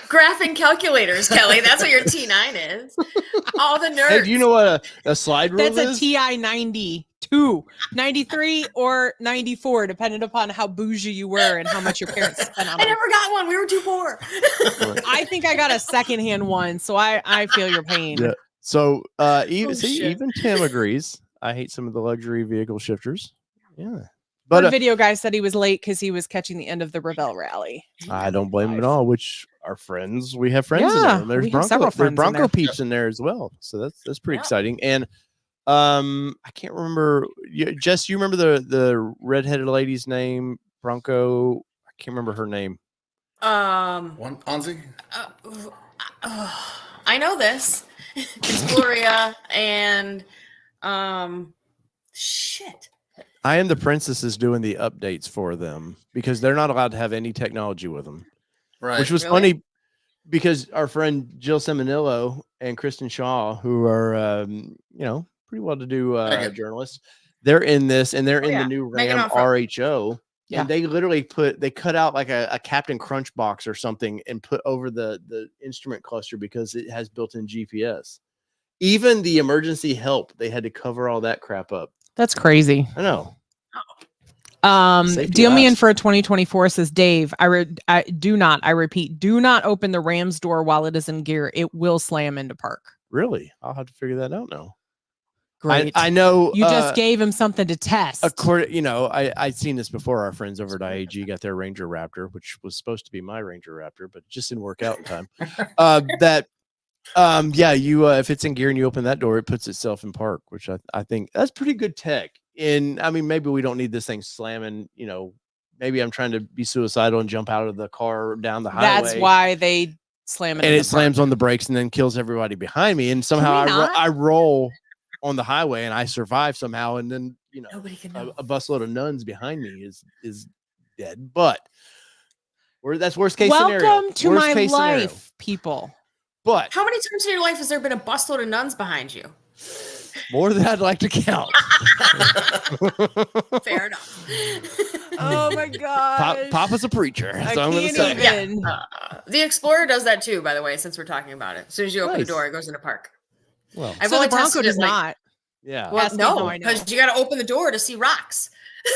Graphing calculators, Kelly. That's what your T9 is. All the nerds. Hey, do you know what a slide rule is? That's a TI 92, 93, or 94, depending upon how bougie you were and how much your parents spent on it. I never got one. We were too poor. I think I got a secondhand one, so I feel your pain. Yeah. So even Tim agrees. I hate some of the luxury vehicle shifters. Yeah. But the video guy said he was late because he was catching the end of the Rebel rally. I don't blame him at all. Which are friends. We have friends in there. There's Bronco peeps in there as well. So that's pretty exciting. And I can't remember. Jess, you remember the redheaded lady's name? Bronco. I can't remember her name. Onzi. I know this. It's Gloria and shit. I Am the Princess is doing the updates for them because they're not allowed to have any technology with them. Right. Which was funny because our friend Jill Seminillo and Kristen Shaw, who are, pretty well-to-do journalists, they're in this and they're in the new Ram RHO. Yeah. And they literally cut out like a Captain Crunch box or something and put over the instrument cluster because it has built-in GPS. Even the emergency help, they had to cover all that crap up. That's crazy. I know. Deal me in for a 2024, says Dave. I repeat, do not open the Ram's door while it is in gear. It will slam into park. Really? I'll have to figure that out now. Great. I know you just gave him something to test. I'd seen this before. Our friends over at IAG got their Ranger Raptor, which was supposed to be my Ranger Raptor, but it just didn't work out in time. If it's in gear and you open that door, it puts itself in park, which I think that's pretty good tech. And I mean, maybe we don't need this thing slamming, maybe I'm trying to be suicidal and jump out of the car down the highway. That's why they slam it. And it slams on the brakes and then kills everybody behind me. And somehow I roll on the highway and I survive somehow. And then, nobody can know. A busload of nuns behind me is dead. But that's worst case scenario. Welcome to my life, people. But how many times in your life has there been a busload of nuns behind you? More than I'd like to count. Fair enough. Oh my god. Papa's a preacher. So I'm going to say. Yeah. The Explorer does that too, by the way, since we're talking about it. As soon as you open the door, it goes into park. Well, so the Bronco does not. Yeah. Well, no, because you got to open the door to see rocks.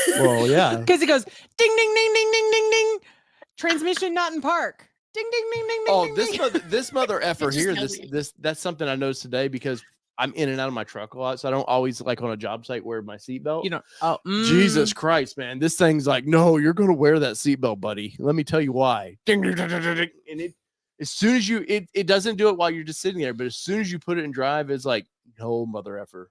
Well, yeah. Because it goes ding, ding, ding, ding, ding, ding, ding. Transmission not in park. ding, ding, ding, ding, Oh, ding, this ding. this mother effer just here. tells you. That's something I noticed today because I'm in and out of my truck a lot, so I don't always like on a job site wear my seatbelt. You know, oh, Jesus Christ, man, this thing's like, no, you're gonna wear that seatbelt, buddy. Let me tell you why. Ding, ding, ding, ding, ding. And it, as soon as you, it doesn't do it while you're just sitting there, but as soon as you put it in drive, it's like, no, mother effer,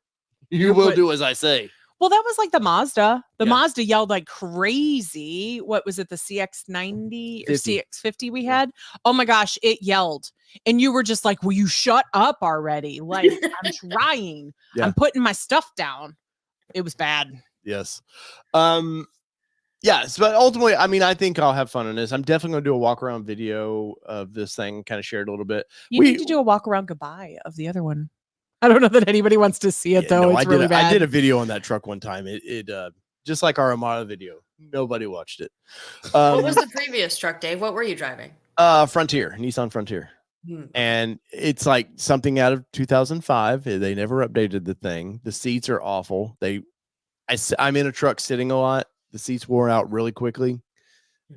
you will do as I say. Well, that was like the Mazda. The Yeah. Mazda yelled like crazy. What was it? The CX-90 or 50. CX-50 we had? Oh my gosh, it yelled. And you were just like, will you shut up already? Like, I'm trying. Yeah. I'm putting my stuff down. It was bad. Yes. Yes, but ultimately, I mean, I think I'll have fun in this. I'm definitely going to do a walk around video of this thing, kind of share it a little bit. You need to do a walk around goodbye of the other one. I don't know that anybody wants to see it, though. No, It's really bad. I did a video on that truck one time. It just like our Armada video. Nobody watched it. What was the previous truck, Dave? What were you driving? Frontier, Nissan Frontier. Hmm. And it's like something out of 2005. They never updated the thing. The seats are awful. I'm in a truck sitting a lot. The seats wore out really quickly.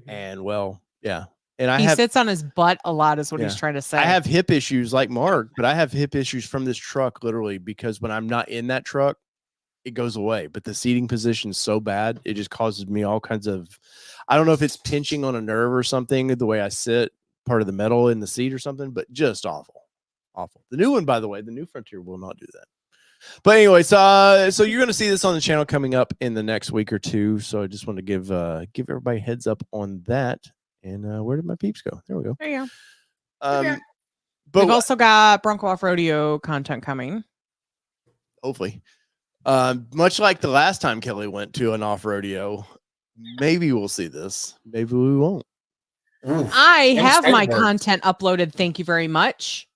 And well, yeah. And he sits on his butt a lot is what he's trying to say. I have hip issues like Mark, but I have hip issues from this truck literally because when I'm not in that truck, it goes away. But the seating position is so bad, it just causes me all kinds of, I don't know if it's pinching on a nerve or something, the way I sit, part of the metal in the seat or something, but just awful. Awful. The new one, by the way, the new Frontier will not do that. But anyways, so you're going to see this on the channel coming up in the next week or two. So I just want to give everybody a heads up on that. And where did my peeps go? There we go. There you go. Okay. But We've also got Bronco Off Rodeo content coming. hopefully, much like the last time Kelly went to an off rodeo, maybe we'll see this. Maybe we won't. I have my excited for it. content uploaded. Thank you very much.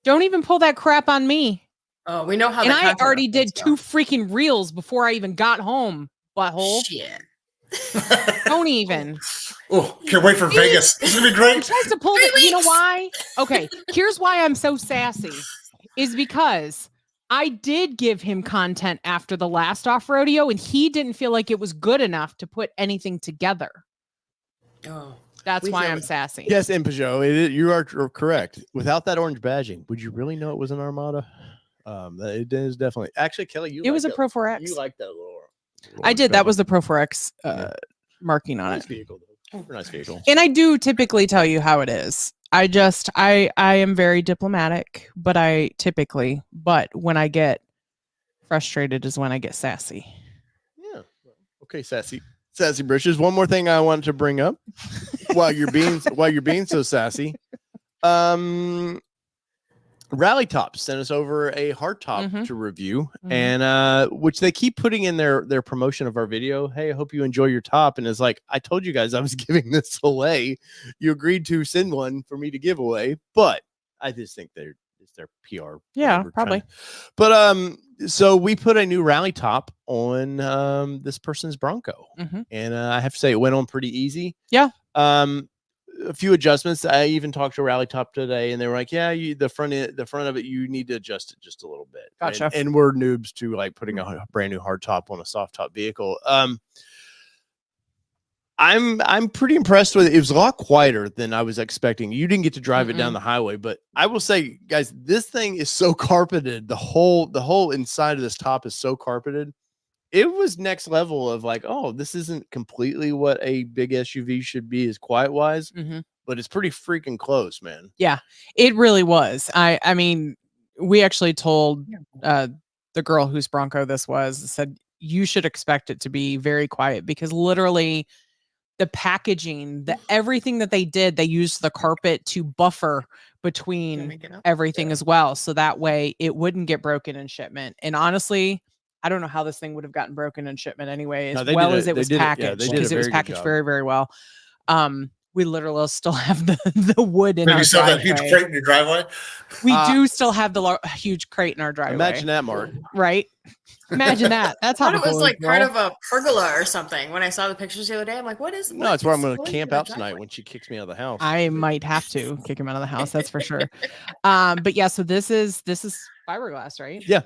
Don't even pull that crap on me. Oh, we know how. And the I content already did uploads 2 go. freaking reels before I even got home. Butthole. Shit. Don't even. Oh, can't wait for Vegas. It's gonna be He great. tries to pull it. You know why? Okay, here's why I'm so sassy. Is because I did give him content after the last off rodeo, and he didn't feel like it was good enough to put anything together. Oh, That's We why feel I'm it. sassy. Yes, and Peugeot, you are correct. Without that orange badging, would you really know it was an Armada? It is definitely. Actually, Kelly, you It was a like Pro 4X. You like that little. I did. That orange was the Pro 4X Yeah. marking on nice it. vehicle. Though. Super nice vehicle. And I do typically tell you how it is. I am very diplomatic, but when I get frustrated is when I get sassy. Yeah. Okay, sassy britches. One more thing I wanted to bring up while you're being so sassy. Rally Tops sent us over a hard top to review, and which they keep putting in their promotion of our video. Hey, I hope you enjoy your top. And it's like, I told you guys I was giving this away. You agreed to send one for me to give away, but I just think it's their PR. Yeah, whatever, probably. But so we put a new rally top on this person's Bronco, and I have to say it went on pretty easy. Yeah. A few adjustments. I even talked to Rally Top today, and they were like, "Yeah, the front of it, you need to adjust it just a little bit." Gotcha. And we're noobs to like putting a brand new hard top on a soft top vehicle. I'm pretty impressed with it. It was a lot quieter than I was expecting. You didn't get to drive it down the highway, but I will say, guys, this thing is so carpeted. The whole inside of this top is so carpeted. It was next level of like, oh, this isn't completely what a big SUV should be as quiet wise, but it's pretty freaking close, man. Yeah, it really was. I mean, we actually told the girl whose Bronco this was, said you should expect it to be very quiet because literally the packaging, everything that they did, they used the carpet to buffer between everything as well. So that way it wouldn't get broken in shipment. And honestly, I don't know how this thing would have gotten broken in shipment anyway, as well as it was packaged, because it was packaged very, very well. We literally still have the wood in our driveway. You still have that huge crate in your driveway? We do still have the huge crate in our driveway. Imagine that, Mark. Right? Imagine that. That's how it was like part of a pergola or something. When I saw the pictures the other day, I'm like, what is? No, it's where I'm going to camp out tonight when she kicks me out of the house. I might have to kick him out of the house. That's for sure. But yeah, so this is fiberglass, right? Yeah.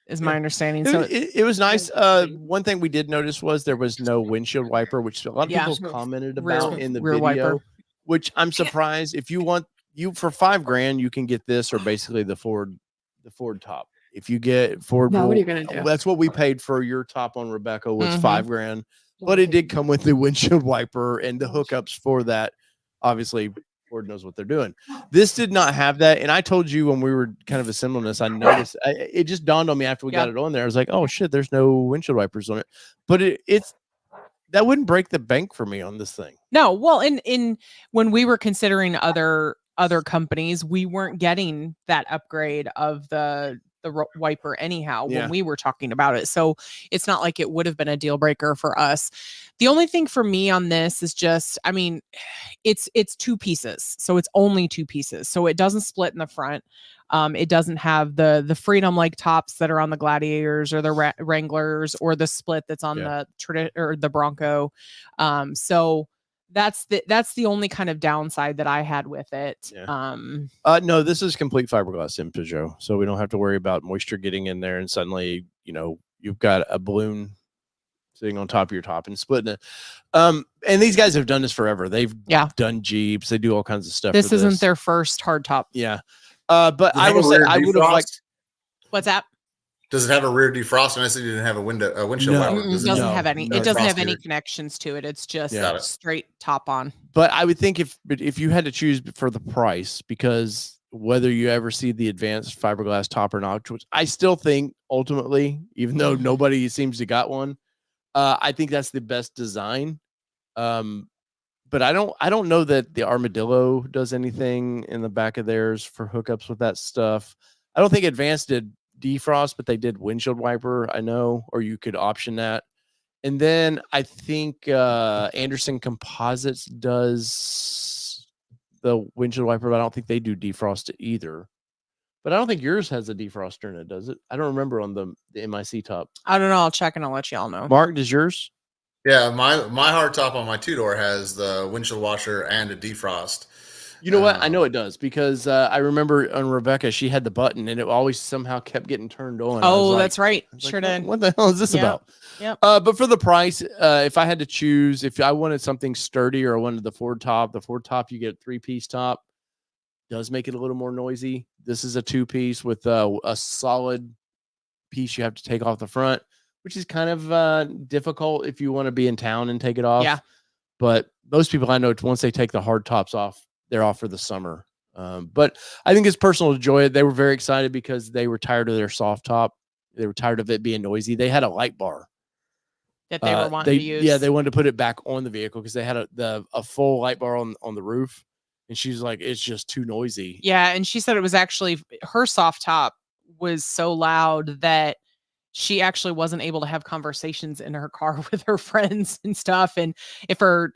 Is my understanding. So So it was nice. One thing we did notice was there was no windshield wiper, which a lot of people commented about in the rear video. wiper. which I'm surprised if you want for $5,000, you can get this or basically the Ford top. If you get Ford, Now what are you gonna do? That's what we paid for your top on Rebecca was Mhm. $5,000, but it did come with the windshield wiper and the hookups for that. Obviously, Ford knows what they're doing. This did not have that, and I told you when we were kind of assembling this, I noticed it just dawned on me after we got it on there. I was like, oh shit, there's no windshield wipers on it, but it's that wouldn't break the bank for me on this thing. No, well, in when we were considering other companies, we weren't getting that upgrade of the wiper anyhow when we were talking about it. So it's not like it would have been a deal breaker for us. The only thing for me on this is just, I mean, it's two pieces. So it's only two pieces. So it doesn't split in the front. It doesn't have the Freedom like tops that are on the Gladiators or the Wranglers or the split that's on the Bronco. So that's the only kind of downside that I had with it. No, this is complete fiberglass in Peugeot, so we don't have to worry about moisture getting in there and suddenly, you've got a balloon sitting on top of your top and splitting it. And these guys have done this forever. They've done Jeeps. They do all kinds of stuff. This isn't their first hardtop. Yeah. But I will say I would have liked. What's that? Does it have a rear defrost? And I said you didn't have a windshield wiper. It doesn't have any. It doesn't have any connections to it. It's just straight top on. But I would think if you had to choose for the price, because whether you ever see the advanced fiberglass top or not, which I still think ultimately, even though nobody seems to got one, I think that's the best design. But I don't know that the Armadillo does anything in the back of theirs for hookups with that stuff. I don't think Advanced did defrost, but they did windshield wiper, I know, or you could option that. And then I think Anderson Composites does the windshield wiper, but I don't think they do defrost either. But I don't think yours has a defroster in it, does it? I don't remember on the MIC top. I don't know. I'll check and I'll let y'all know. Mark, does yours? Yeah, my hardtop on my two-door has the windshield washer and a defrost. You know what? I know it does because I remember on Rebecca, she had the button and it always somehow kept getting turned on. Oh, that's right. Sure did. What the hell is this about? Yep. But for the price, if I had to choose, if I wanted something sturdy or I wanted the Ford top, you get a 3-piece top. Does make it a little more noisy. This is a 2-piece with a solid piece you have to take off the front, which is kind of difficult if you want to be in town and take it off. Yeah. But most people I know, once they take the hard tops off, they're off for the summer. But I think it's personal joy. They were very excited because they were tired of their soft top. They were tired of it being noisy. They had a light bar that they were wanting to use. Yeah, they wanted to put it back on the vehicle because they had a full light bar on the roof. And she's like, it's just too noisy. Yeah. And she said it was actually her soft top was so loud that she actually wasn't able to have conversations in her car with her friends and stuff. And if her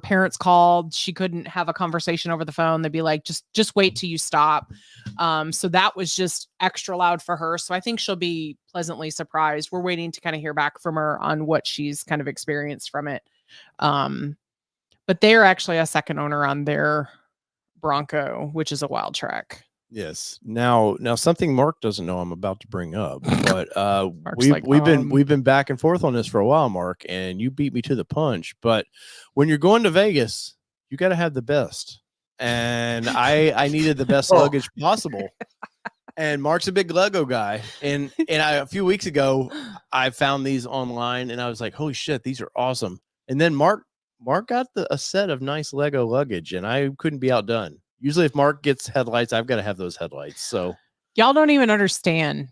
parents called, she couldn't have a conversation over the phone. They'd be like, just wait till you stop. So that was just extra loud for her. So I think she'll be pleasantly surprised. We're waiting to kind of hear back from her on what she's kind of experienced from it. But they're actually a second owner on their Bronco, which is a wild track. Yes. Now something Mark doesn't know I'm about to bring up, but we've been back and forth on this for a while, Mark, and you beat me to the punch. But when you're going to Vegas, you got to have the best, and I needed the best luggage possible. And Mark's a big Lego guy, and a few weeks ago I found these online, and I was like, holy shit, these are awesome. And then Mark got a set of nice Lego luggage, and I couldn't be outdone. Usually if Mark gets headlights, I've got to have those headlights. So y'all don't even understand.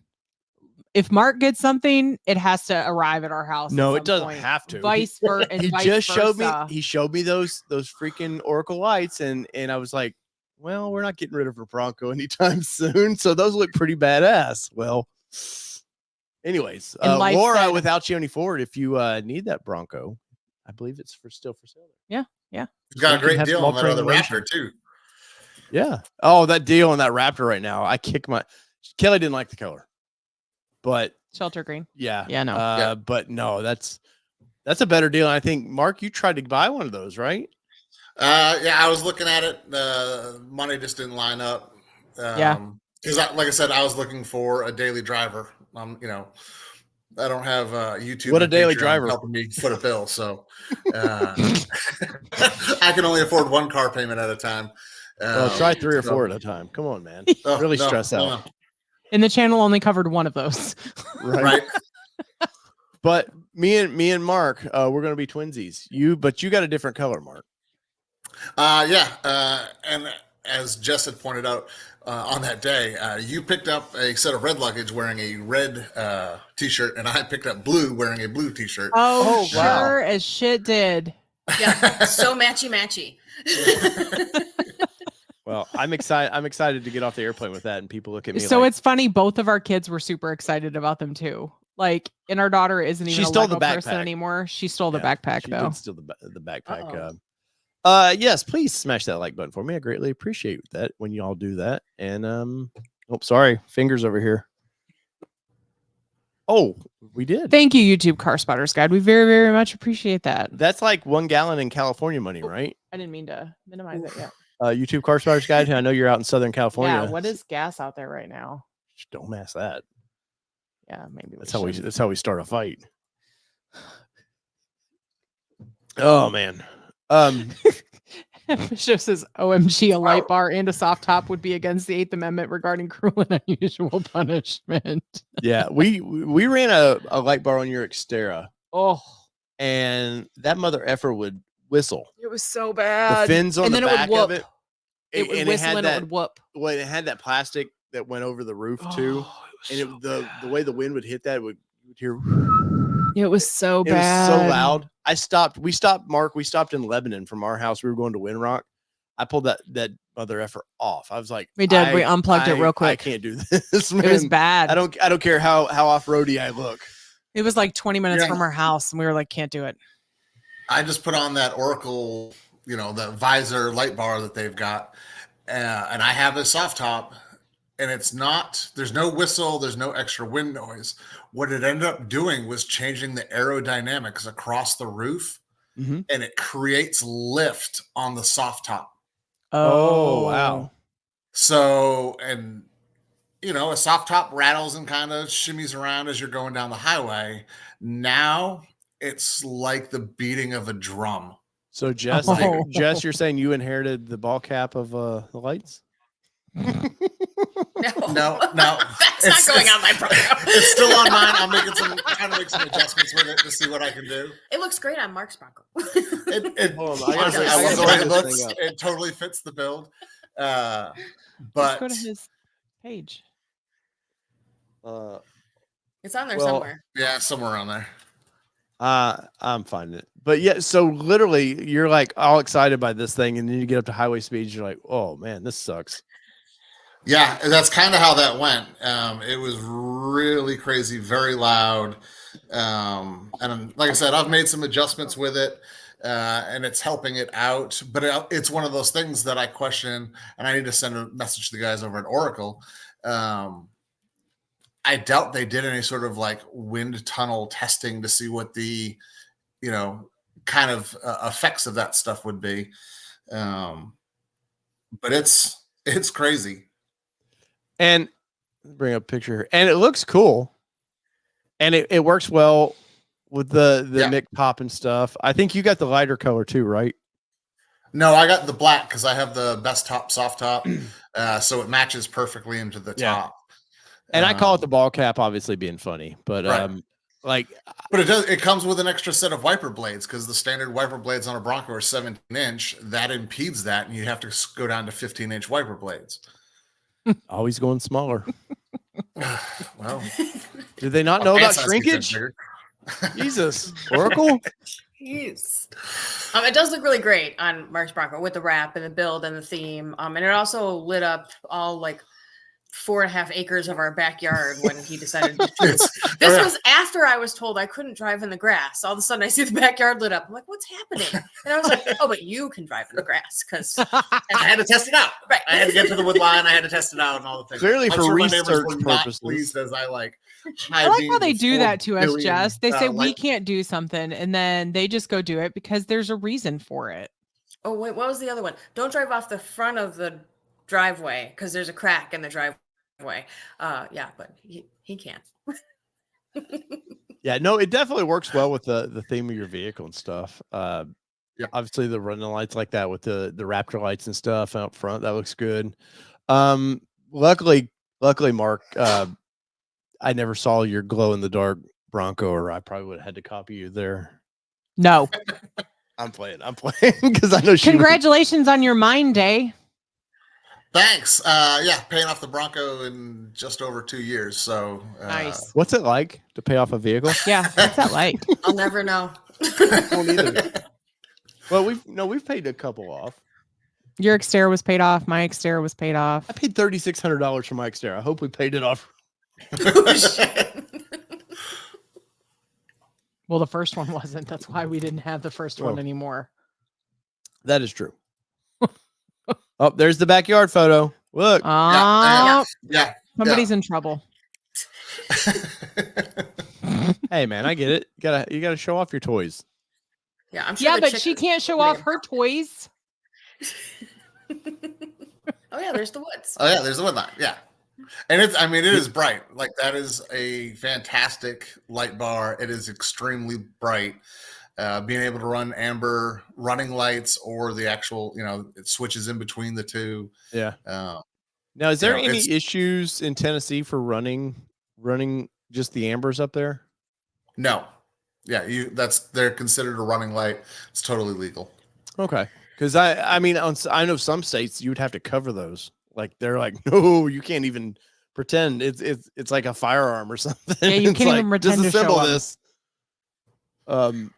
If Mark gets something, it has to arrive at our house. No, it doesn't have to. Vice versa. He showed me those freaking Oracle lights, and I was like, well, we're not getting rid of a Bronco anytime soon. So those look pretty badass. Well, anyways, Laura with Alcione Ford, if you need that Bronco, I believe it's still for sale. Yeah. He's got a great deal on that other Raptor too. Yeah. Oh, that deal on that Raptor right now. Kelly didn't like the color, but shelter green. Yeah. Yeah. No. But no, that's a better deal. And I think Mark, you tried to buy one of those, right? Yeah, I was looking at it. The money just didn't line up. Yeah. Because like I said, I was looking for a daily driver. I don't have YouTube. What a and daily Patreon driver. helping me foot a bill, so I can only afford one car payment at a time. Well, try 3 or so- 4 at a time. Come on, man. Oh, Really no, stress no, out. no. And the channel only covered one of those. Right. But me and Mark, we're gonna be twinsies. But you got a different color, Mark. And as Jess had pointed out on that day, you picked up a set of red luggage wearing a red t-shirt, and I picked up blue wearing a blue t-shirt. Oh, wow. sure as shit did. Yeah, so matchy. Well, I'm excited to get off the airplane with that, and people look at me. So like, it's funny. Both of our kids were super excited about them too. Like, and our daughter isn't even She a stole Lego the person backpack. anymore. She stole the Yeah, backpack she though. did steal the backpack. Uh-oh. Yes, please smash that like button for me. I greatly appreciate that when you all do that. And oh, sorry, fingers over here. Oh, we did. Thank you, YouTube Car Spotters Guide. We very, very much appreciate that. That's like 1 gallon in California money, right? I didn't mean to minimize it yet. YouTube Car Spotters Guide. I know you're out in Southern California. Yeah, what is gas out there right now? Don't ask that. Yeah, maybe That's how we start a fight. Oh man. Bishop says, OMG, a light bar and a soft top would be against the 8th Amendment regarding cruel and unusual punishment. Yeah, we ran a light bar on your Xterra, Oh, and that mother effer would whistle. it was so The bad. fins on And the then it back would of whoop. it. It would and whistle and it that, would whoop. well, it had that plastic that went over the roof too. Oh, And the way the wind would hit that would hear. it was so It was bad. so loud. We stopped, Mark. We stopped in Lebanon from our house. We were going to Windrock. I pulled that mother effer off. I was like, We did. We unplugged it real quick. I can't do this, man. It was bad. I don't care how off-roady I look. It was like 20 minutes Yeah. from our house, and we were like, can't do it. I just put on that Oracle, the visor light bar that they've got, and I have a soft top, and there's no whistle, there's no extra wind noise. What it ended up doing was changing the aerodynamics across the roof, Mhm. and it creates lift on the soft top. Oh, wow. So, and a soft top rattles and kind of shimmies around as you're going down the highway. Now it's like the beating of a drum. So Jess, Oh. Jess, you're saying you inherited the ball cap of the lights? No, That's not going on my program. It's still on mine. I'm trying to make some adjustments with it to see what I can do. It looks great on Mark's Bronco. Hold on, I Honestly, gotta I love the set way it this looks. thing up. It totally fits the build. Let's But go to his page. It's on there Well, somewhere. yeah, somewhere around there. I'm finding it. But yeah, so literally you're like all excited by this thing, and then you get up to highway speeds, you're like, oh man, this sucks. Yeah, that's kind of how that went. It was really crazy, very loud. And like I said, I've made some adjustments with it, and it's helping it out. But it's one of those things that I question, and I need to send a message to the guys over at Oracle. I doubt they did any sort of like wind tunnel testing to see what the, kind of effects of that stuff would be. But it's crazy. And bring up a picture here. And it looks cool. And it works well with the Mick pop and stuff. I think you got the lighter color too, right? No, I got the black because I have the best top, soft top. So it matches perfectly into the top. And I call it the ball cap, obviously being funny, but right. But it comes with an extra set of wiper blades because the standard wiper blades on a Bronco are 17-inch. That impedes that, and you have to go down to 15-inch wiper blades. Always going smaller. Well, did they not know about shrinkage? Jesus, Oracle. Yes. It does look really great on Mark's Bronco with the wrap and the build and the theme. And it also lit up all like 4.5 acres of our backyard when he decided to this was after I was told I couldn't drive in the grass. All of a sudden I see the backyard lit up. I'm like, what's happening? And I was like, oh, but you can drive in the grass because I had to test it out. Right. I had to get to the wood line. I had to test it out and all the things. Clearly, for my neighbors research were not purposes. pleased as I I like how they do that to us, Jess. They say we can't do something and then they just go do it because there's a reason for it. Oh, wait, what was the other one? Don't drive off the front of the driveway because there's a crack in the driveway. Yeah, but he can't. Yeah, no, it definitely works well with the theme of your vehicle and stuff. Yeah. Obviously the running lights like that with the Raptor lights and stuff out front, that looks good. Luckily, Mark, I never saw your glow in the dark Bronco, or I probably would have had to copy you there. No. I'm playing because I know she. Congratulations on your mine day. Thanks. Paying off the Bronco in just over 2 years. So Nice. What's it like to pay off a vehicle? Yeah. What's that like? I'll never know. I don't either. Well, we've paid a couple off. Your exterior was paid off. My exterior was paid off. I paid $3,600 for my exterior. I hope we paid it off. Oh, shit. Well, the first one wasn't. That's why we didn't have the first one anymore. That is true. Oh, there's the backyard photo. Look. Yeah. Somebody's in trouble. Hey man, I get it. You gotta show off your toys. Yeah, I'm sure. Yeah, but she can't show off her toys. Oh yeah, there's the woods. Oh yeah, there's the woodline. Yeah. And it is bright. Like that is a fantastic light bar. It is extremely bright. Being able to run amber running lights or the actual, it switches in between the two. Yeah. Now, is there any it's- issues in Tennessee for running just the ambers up there? No. Yeah, they're considered a running light. It's totally legal. Okay. Because I know some states you would have to cover those. Like they're like, no, you can't even pretend it's like a firearm or something. Yeah, you It's can't like, even pretend to show disassemble them. this.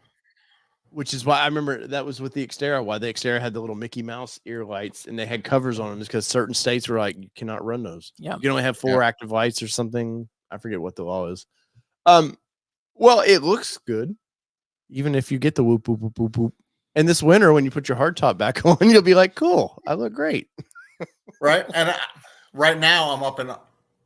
Which is why I remember that was with the Xterra. Why the Xterra had the little Mickey Mouse ear lights and they had covers on them, is because certain states were like, you cannot run those. Yeah, you can only have 4 active lights or something. I forget what the law is. Well, it looks good, even if you get the whoop whoop whoop whoop whoop. And this winter, when you put your hard top back on, you'll be like, cool, I look great. Right. And right now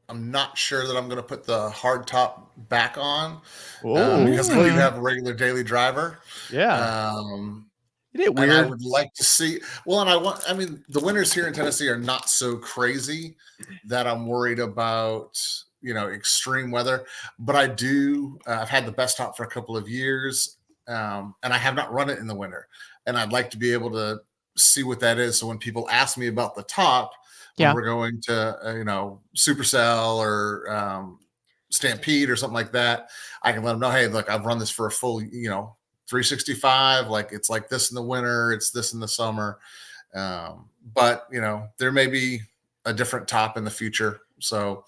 I'm not sure that I'm going to put the hard top back on because I do have a regular daily driver. Yeah. Isn't it weird? And I would like to see, the winters here in Tennessee are not so crazy that I'm worried about, extreme weather, but I do, I've had the best top for a couple of years. And I have not run it in the winter, and I'd like to be able to see what that is. So when people ask me about the top, when we're going to, Supercell or Stampede or something like that, I can let them know, hey, look, I've run this for a full, 365. Like it's like this in the winter, it's this in the summer. But there may be a different top in the future. So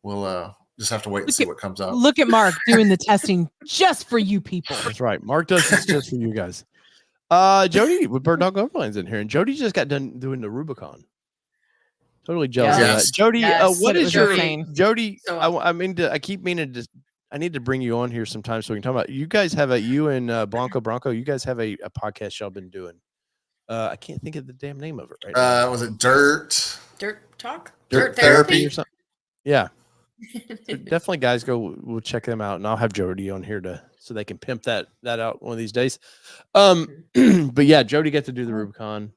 we'll just have to wait and see what comes out. Look at Mark doing the testing just for you people. That's right. Mark does this just for you guys. Jody with Bird Dog Overland's in here, and Jody just got done doing the Rubicon. Totally jealous of that. Jody, what is your Jody? So, I keep meaning to. I need to bring you on here sometime so we can talk about. You guys have you and Bronco. You guys have a podcast y'all been doing. I can't think of the damn name of it right now. Was it Dirt Talk? Dirt Therapy or something? Yeah. So definitely, guys, we'll check them out, and I'll have Jody on here so they can pimp that out one of these days. But yeah, Jody got to do the Rubicon,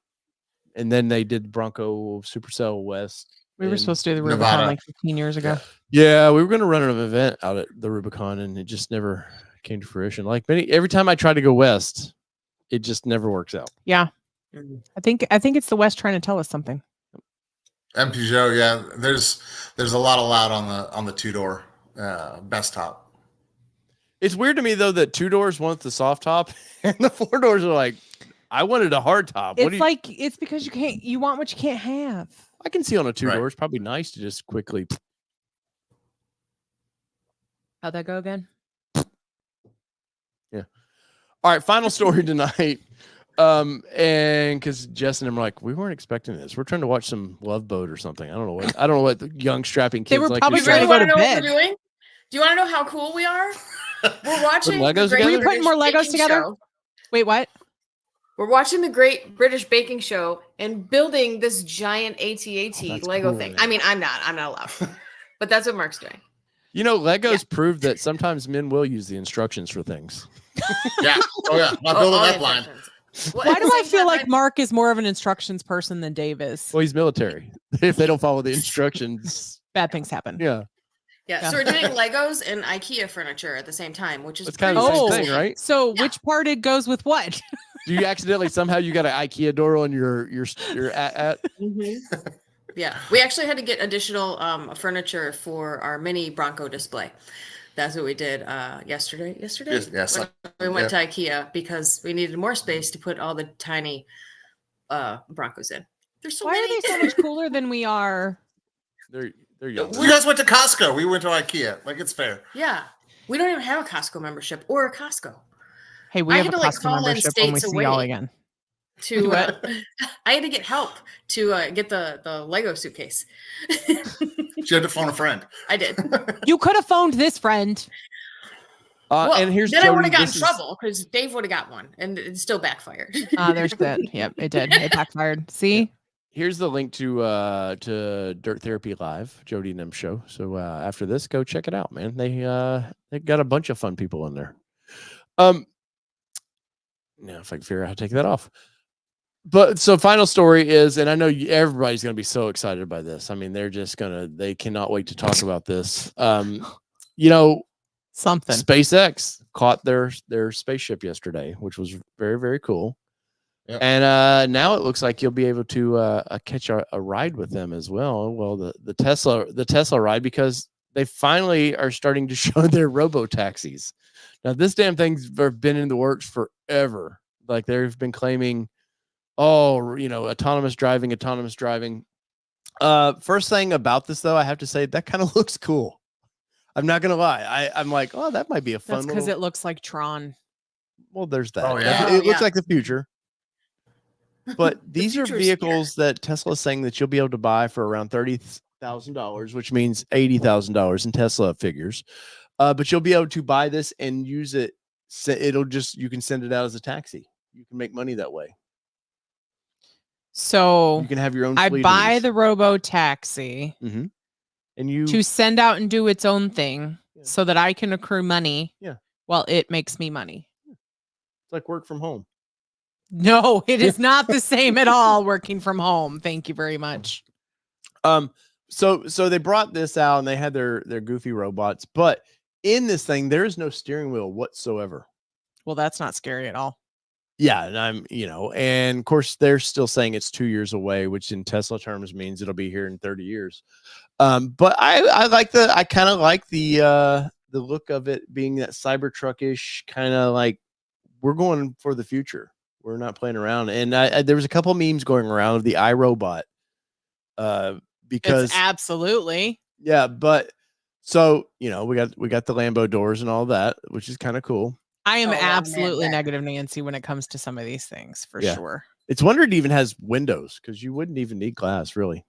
and then they did Bronco Supercell West. We were supposed to do the Rubicon Nevada. like 15 years ago. Yeah, we were going to run an event out at the Rubicon, and it just never came to fruition. Like every time I try to go west, it just never works out. Yeah, I think it's the West trying to tell us something. MPGO, yeah. There's a lot of loud on the 2-door best top. It's weird to me though that 2-doors want the soft top, and the 4-doors are like, I wanted a hard top. It's because you want what you can't have. I can see on a 2-door. It's probably nice to just quickly. How'd that go again? Yeah. All right. Final story tonight. And because Jess and them were like, we weren't expecting this. We're trying to watch some Love Boat or something. I don't know what the young strapping kids They were like. probably You trying really to go want to to know what bed. we're doing? Do you want to know how cool we are? We're watching Legos the together? Great Were you putting more British Legos Baking together? Show. Wait, what? We're watching the Great British Baking Show and building this giant AT-AT Lego cool, thing. man. I mean, I'm not allowed, but that's what Mark's doing. Legos prove that sometimes men will use the instructions for things. Yeah. Oh yeah. Not building all that blind. instructions. Well, Why at do the I same feel time, like Mark is more of an instructions person than Dave is? Well, he's military. If they don't follow the instructions, Bad things happen. yeah. Yeah, so we're doing Legos and IKEA furniture at the same time, which is It's kind of the pretty same Oh. thing, right? So Yeah. which part it goes with what? Do you accidentally somehow you got an IKEA door on your at? Yeah, we actually had to get additional furniture for our mini Bronco display. That's what we did yesterday. Yes, When we went to IKEA because we needed more space to put all the tiny Broncos in. There's so Why many. are they so much cooler than we are? They're young. You guys went to Costco. We went to IKEA. Like, it's fair. Yeah, we don't even have a Costco membership or a Costco. Hey, we I have had a to, like, Costco call in membership when we states see y'all away. again. To What? I had to get help to get the Lego suitcase. She had to phone a friend. I did. You could have phoned this friend. Well, And here's then I would Jody, have gotten this in is- trouble because Dave would have got one, and it still backfired. There's that. Yep, it did. It backfired. See? Here's the link to Dirt Therapy Live, Jody and them show. So after this, go check it out, man. They got a bunch of fun people in there. Now if I can figure out how to take that off. But so final story is, and I know everybody's going to be so excited by this. I mean, they cannot wait to talk about this. Something. SpaceX caught their spaceship yesterday, which was very, very cool. Yep. And now it looks like you'll be able to catch a ride with them as well. Well, the Tesla ride, because they finally are starting to show their robo taxis. Now, this damn thing's been in the works forever. Like, they've been claiming, autonomous driving. First thing about this, though, I have to say that kind of looks cool. I'm not gonna lie. I'm like, oh, that might be a fun. That's because it looks like Tron. Well, there's that. Oh, yeah. It looks Yeah. like the future. But these are future is vehicles that Tesla's saying that you'll be able to buy for around $30,000, which means $80,000 in Tesla figures. But you'll be able to buy this and use it. You can send it out as a taxi. You can make money that way. So You can have your own. I fleet of buy these. the robo taxi and you to send out and do its own thing Yeah. so that I can accrue money. Yeah. While it makes me money. it's like work from home. No, it is not the same at all working from home. Thank you very much. So they brought this out and they had their goofy robots, but in this thing there is no steering wheel whatsoever. Well, that's not scary at all. Yeah, and and of course they're still saying it's 2 years away, which in Tesla terms means it'll be here in 30 years. But I kind of like the look of it being that Cybertruck-ish kind of like, we're going for the future. We're not playing around. And there was a couple memes going around of the iRobot. Because It's absolutely. yeah, but so we got the Lambo doors and all that, which is kind of cool. I am Oh, yeah, absolutely man. negative Nancy when it comes to some of these things, for Yeah. sure. It's wonder it even has windows, because you wouldn't even need glass, really.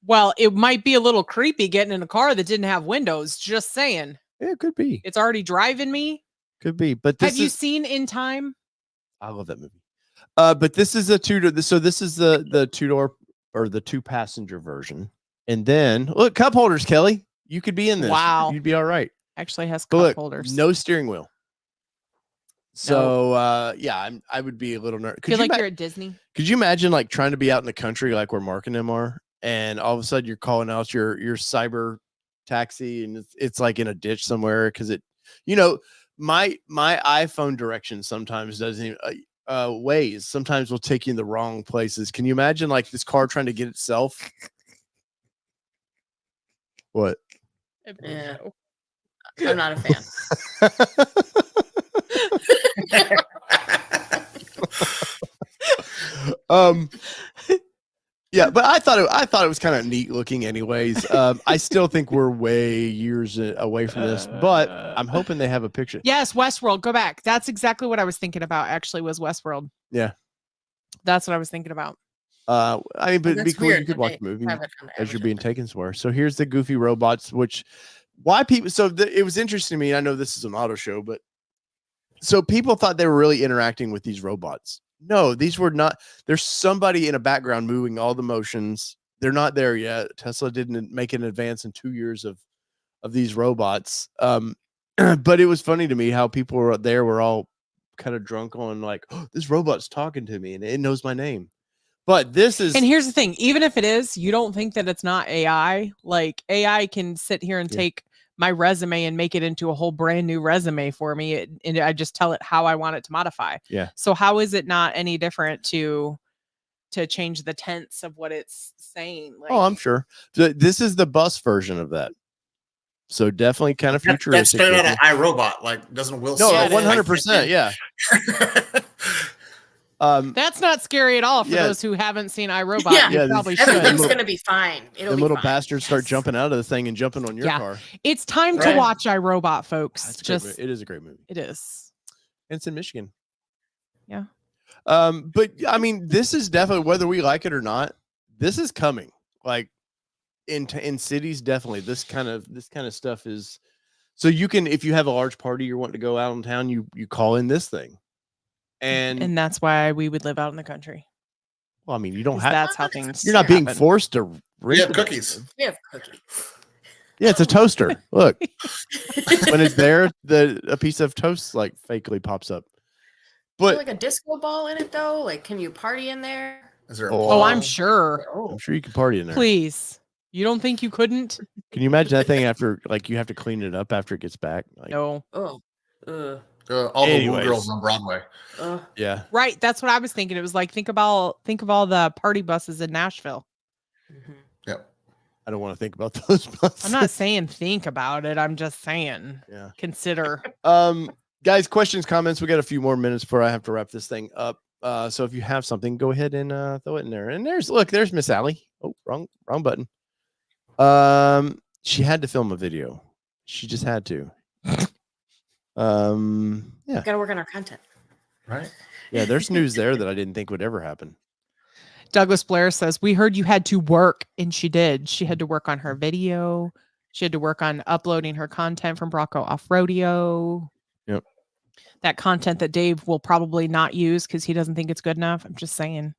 Well, it might be a little creepy getting in a car that didn't have windows. Just saying. Yeah, it could be. It's already driving me. Could be. But this Have you seen In Time? I love that movie. But this is a two-door. So this is the two-door or the two-passenger version. And then look, cup holders, Kelly. You could be in this. Wow. You'd be all right. Actually has But cup look, holders. no steering wheel. So I would be a little nervous. Feel like you're at Disney. Could you imagine like trying to be out in the country like where Mark and them are, and all of a sudden you're calling out your cyber taxi and it's like in a ditch somewhere because my iPhone directions sometimes doesn't even Waze sometimes will take you in the wrong places. Can you imagine like this car trying to get itself? What? Yeah. I'm not a fan. Yeah, but I thought it was kind of neat looking anyways. I still think we're way years away from this, but I'm hoping they have a picture. Yes, Westworld. Go back. That's exactly what I was thinking about. Actually, was Westworld. Yeah, that's what I was thinking about. I mean, but it'd be That's cool. weird You could that watch they the movie have it on the as you're Amazon being thing. taken somewhere. So here's the goofy robots. Why people? So it was interesting to me. I know this is an auto show, but so people thought they were really interacting with these robots. No, these were not. There's somebody in a background moving all the motions. They're not there yet. Tesla didn't make an advance in 2 years of these robots. But it was funny to me how people were all kind of drunk on like, oh, this robot's talking to me and it knows my name. But this is, And here's the thing: even if it is, you don't think that it's not AI. Like AI can sit here and Yeah. take my resume and make it into a whole brand new resume for me. And I just tell it how I want it to modify. Yeah. So how is it not any different to change the tense of what it's saying? Like, Oh, I'm sure. This is the bus version of that. So definitely kind of That's futuristic. straight out of iRobot. Like, doesn't Will No, Yeah, it is. 100%. Yeah. That's not scary at all for Yeah. those who haven't seen iRobot. Yeah. You Yeah, probably should. Everything's going to be fine. It'll The be little fine. bastards start Yes. jumping out of the thing and jumping on your Yeah. car. It's time to Right. watch iRobot, folks. That's a great Just movie. It is a great movie. it is. And it's in Michigan. Yeah. But I mean, this is definitely, whether we like it or not, this is coming. Like in cities, definitely this kind of stuff is. So you can, if you have a large party you're wanting to go out in town, you call in this thing, and that's why we would live out in the country. well, I mean, you don't 'Cause have. that's how things. You're not being happen. forced to. We rent have it. cookies. We have cookies. Yeah, it's a toaster. Look, when it's there, a piece of toast like fakely pops up. Is there But like a disco ball in it though? Like, can you party in there? Is there a Oh, Oh, ball? I'm sure. I'm sure you can party in there. Please. You don't think you couldn't? Can you imagine that thing after, like, you have to clean it up after it gets back? Like, No. Oh. Ugh. All the Anyways. Woo Girls on Broadway. Ugh. yeah. Right. That's what I was thinking. It was like, think of all the party buses in Nashville. Mhm. Yep. I don't want to think about those buses. I'm not saying think about it. I'm just saying Yeah. consider. Guys, questions, comments. We got a few more minutes before I have to wrap this thing up. So if you have something, go ahead and throw it in there. And there's Miss Allie. Oh, wrong button. She had to film a video. She just had to. Yeah. Gotta work on our content. Right. Yeah, there's news there that I didn't think would ever happen. Douglas Blair says, we heard you had to work, and she did. She had to work on her video. She had to work on uploading her content from Bronco Off Rodeo. Yep. That content that Dave will probably not use because he doesn't think it's good enough. I'm just saying.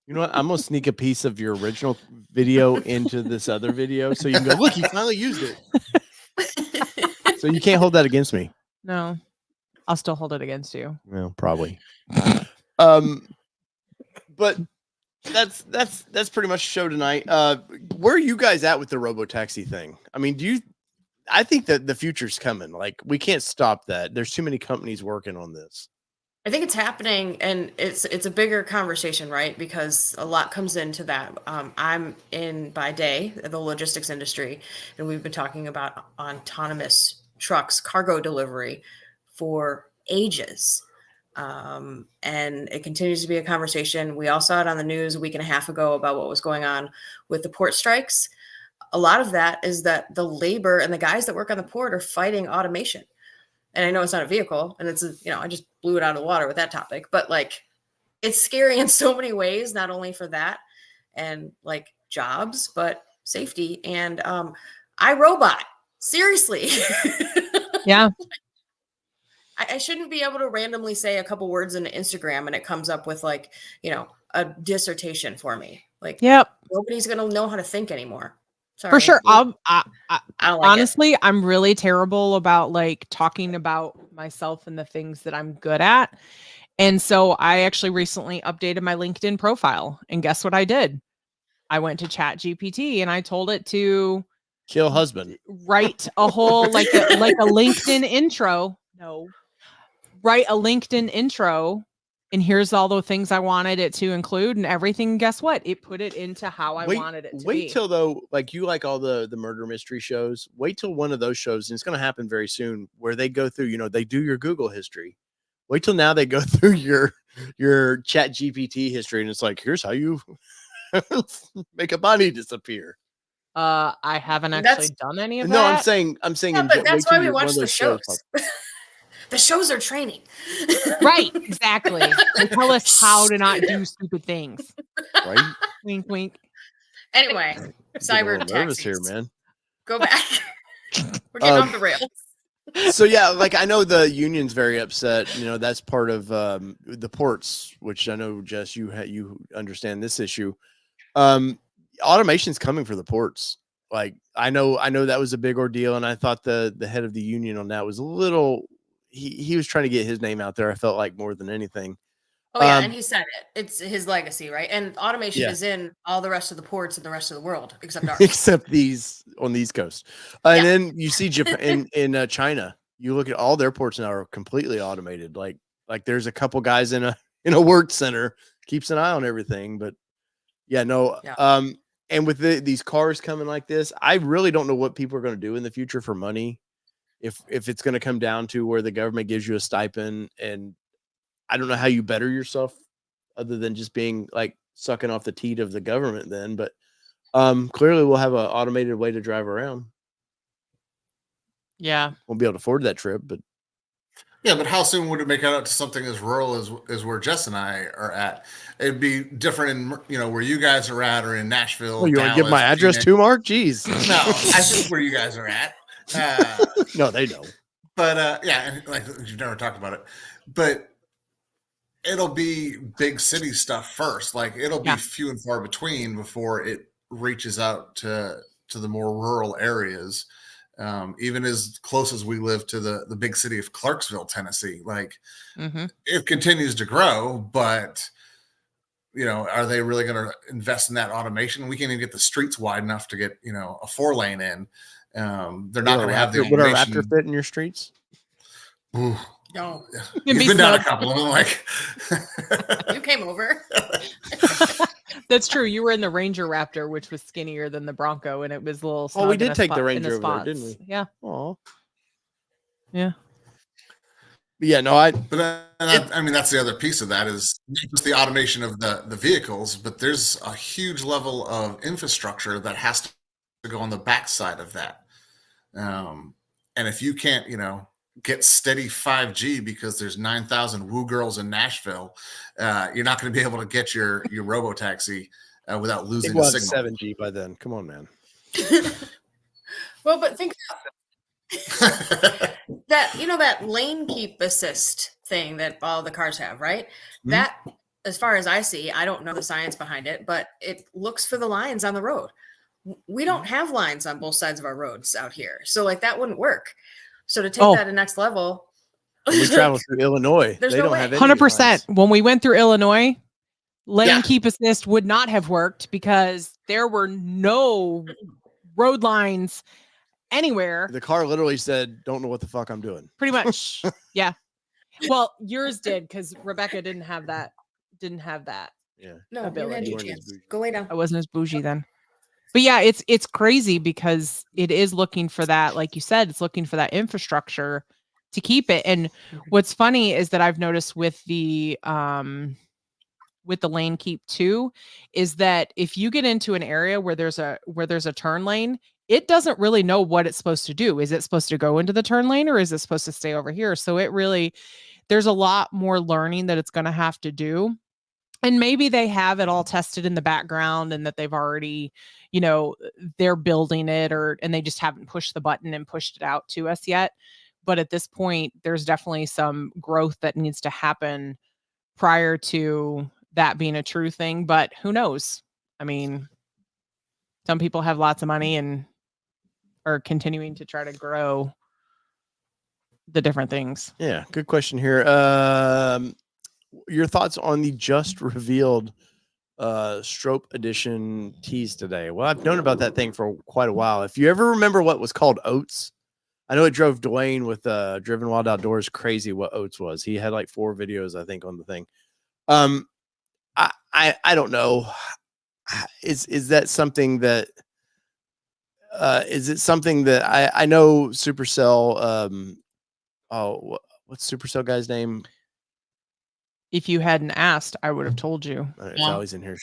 You know what? I'm gonna sneak a piece of your original video into this other video so you can go, look, you finally used it. So you can't hold that against me. No, I'll still hold it against you. Well, probably. But that's pretty much the show tonight. Where are you guys at with the robo-taxi thing? I mean, I think that the future's coming. Like, we can't stop that. There's too many companies working on this. I think it's happening, and it's a bigger conversation, right? Because a lot comes into that. I'm in by day the logistics industry, and we've been talking about autonomous trucks, cargo delivery for ages. And it continues to be a conversation. We all saw it on the news a week and a half ago about what was going on with the port strikes. A lot of that is that the labor and the guys that work on the port are fighting automation. And I know it's not a vehicle, and it's, I just blew it out of the water with that topic, but like, it's scary in so many ways, not only for that and like jobs, but safety. And iRobot, seriously. Yeah. I shouldn't be able to randomly say a couple words in Instagram and it comes up with like, a dissertation for me. Like, Yep. nobody's going to know how to think anymore. Sorry. For sure. I don't like honestly, I'm really terrible about like talking about myself and the things that I'm good at. And so I actually recently updated my LinkedIn profile, and guess what I did? I went to Chat GPT and I told it to Kill husband. write a whole like a LinkedIn intro. No. Write a LinkedIn intro, and here's all the things I wanted it to include and everything. Guess what? It put it into how I wanted it to be. Wait till though, like you like all the murder mystery shows. Wait till one of those shows, and it's going to happen very soon, where they go through. They do your Google history. Wait till now they go through your Chat GPT history, and it's like, here's how you make a body disappear. I haven't actually done any of No, that. I'm saying. Yeah, but that's why we one watch of the those shows. pop- The shows are training. Right, exactly. They tell us how to not do stupid things. Right? Wink, wink. Anyway, Getting a cyber little nervous taxis. here, man. Go back. We're getting off the rails. So yeah, like I know the union's very upset. That's part of the ports, which I know, Jess, you understand this issue. Automation's coming for the ports. Like I know that was a big ordeal, and I thought the head of the union on that was a little. He was trying to get his name out there. I felt like more than anything. Oh yeah, Um, and he said it. It's his legacy, right? And automation Yeah. is in all the rest of the ports in the rest of the world except ours. except these on the East Coast. And Yeah. then you see Japan in China. You look at all their ports now are completely automated. Like there's a couple guys in a work center keeps an eye on everything. But yeah, no. Yeah. And with these cars coming like this, I really don't know what people are going to do in the future for money. If it's going to come down to where the government gives you a stipend, and I don't know how you better yourself other than just being like sucking off the teat of the government then, but clearly we'll have an automated way to drive around. Yeah. Won't be able to afford that trip, but Yeah, but how soon would it make it out to something as rural as where Jess and I are at? It'd be different in where you guys are at, or in Nashville. oh, you want to give my Dallas, address Phoenix. too, Mark? Jeez. No, I think where you guys are at. No, they know. But yeah, like you've never talked about it, but it'll be big city stuff first. Like it'll be Yeah. few and far between before it reaches out to the more rural areas. Even as close as we live to the big city of Clarksville, Tennessee, like it continues to grow, but are they really going to invest in that automation? We can't even get the streets wide enough to get a 4-lane in. They're not going to have the would a automation. Raptor fit in your streets? Ooh. No. You've been down a couple of them, like You came over. That's true. You were in the Ranger Raptor, which was skinnier than the Bronco, and it was a little. Oh, we snug did in a take the spot- in Ranger over there, spots. didn't we? Yeah. Oh, Yeah. but yeah, no, But I mean, that's the other piece of that is just the automation of the vehicles. But there's a huge level of infrastructure that has to go on the backside of that. And if you can't, get steady 5G because there's 9,000 woo girls in Nashville, you're not going to be able to get your robo taxi without losing the signal. 7G by then. Come on, man. Well, but think that that lane keep assist thing that all the cars have, right? That, as far as I see, I don't know the science behind it, but it looks for the lines on the road. We don't have lines on both sides of our roads out here, so like that wouldn't work. So to take that to next level, when we travel through Illinois, there's they no don't way. have any 100%. lines. When we went through Illinois, lane keep assist would not have worked because there were no road lines anywhere. The car literally said, "Don't know what the fuck I'm doing." Pretty much. Yeah. Well, yours did because Rebecca didn't have that. Yeah. No, you ability. had You your weren't as chance. bougie. Go lay down. I wasn't as bougie then. But yeah, it's crazy because it is looking for that, like you said, it's looking for that infrastructure to keep it. And what's funny is that I've noticed with the lane keep too, is that if you get into an area where there's a turn lane, it doesn't really know what it's supposed to do. Is it supposed to go into the turn lane or is it supposed to stay over here? So there's a lot more learning that it's going to have to do. And maybe they have it all tested in the background and that they've already, they're building it and they just haven't pushed the button and pushed it out to us yet. But at this point, there's definitely some growth that needs to happen prior to that being a true thing. But who knows? I mean, some people have lots of money and are continuing to try to grow the different things. Yeah, good question here. Your thoughts on the just revealed Strope edition tees today? Well, I've known about that thing for quite a while. If you ever remember what was called Oats, I know it drove Dwayne with Driven Wild Outdoors crazy what Oats was. He had like 4 videos, I think, on the thing. I don't know. Is that something that is it something that I know Supercell what's Supercell guy's name? If you hadn't asked, I would have told you. It's always in here.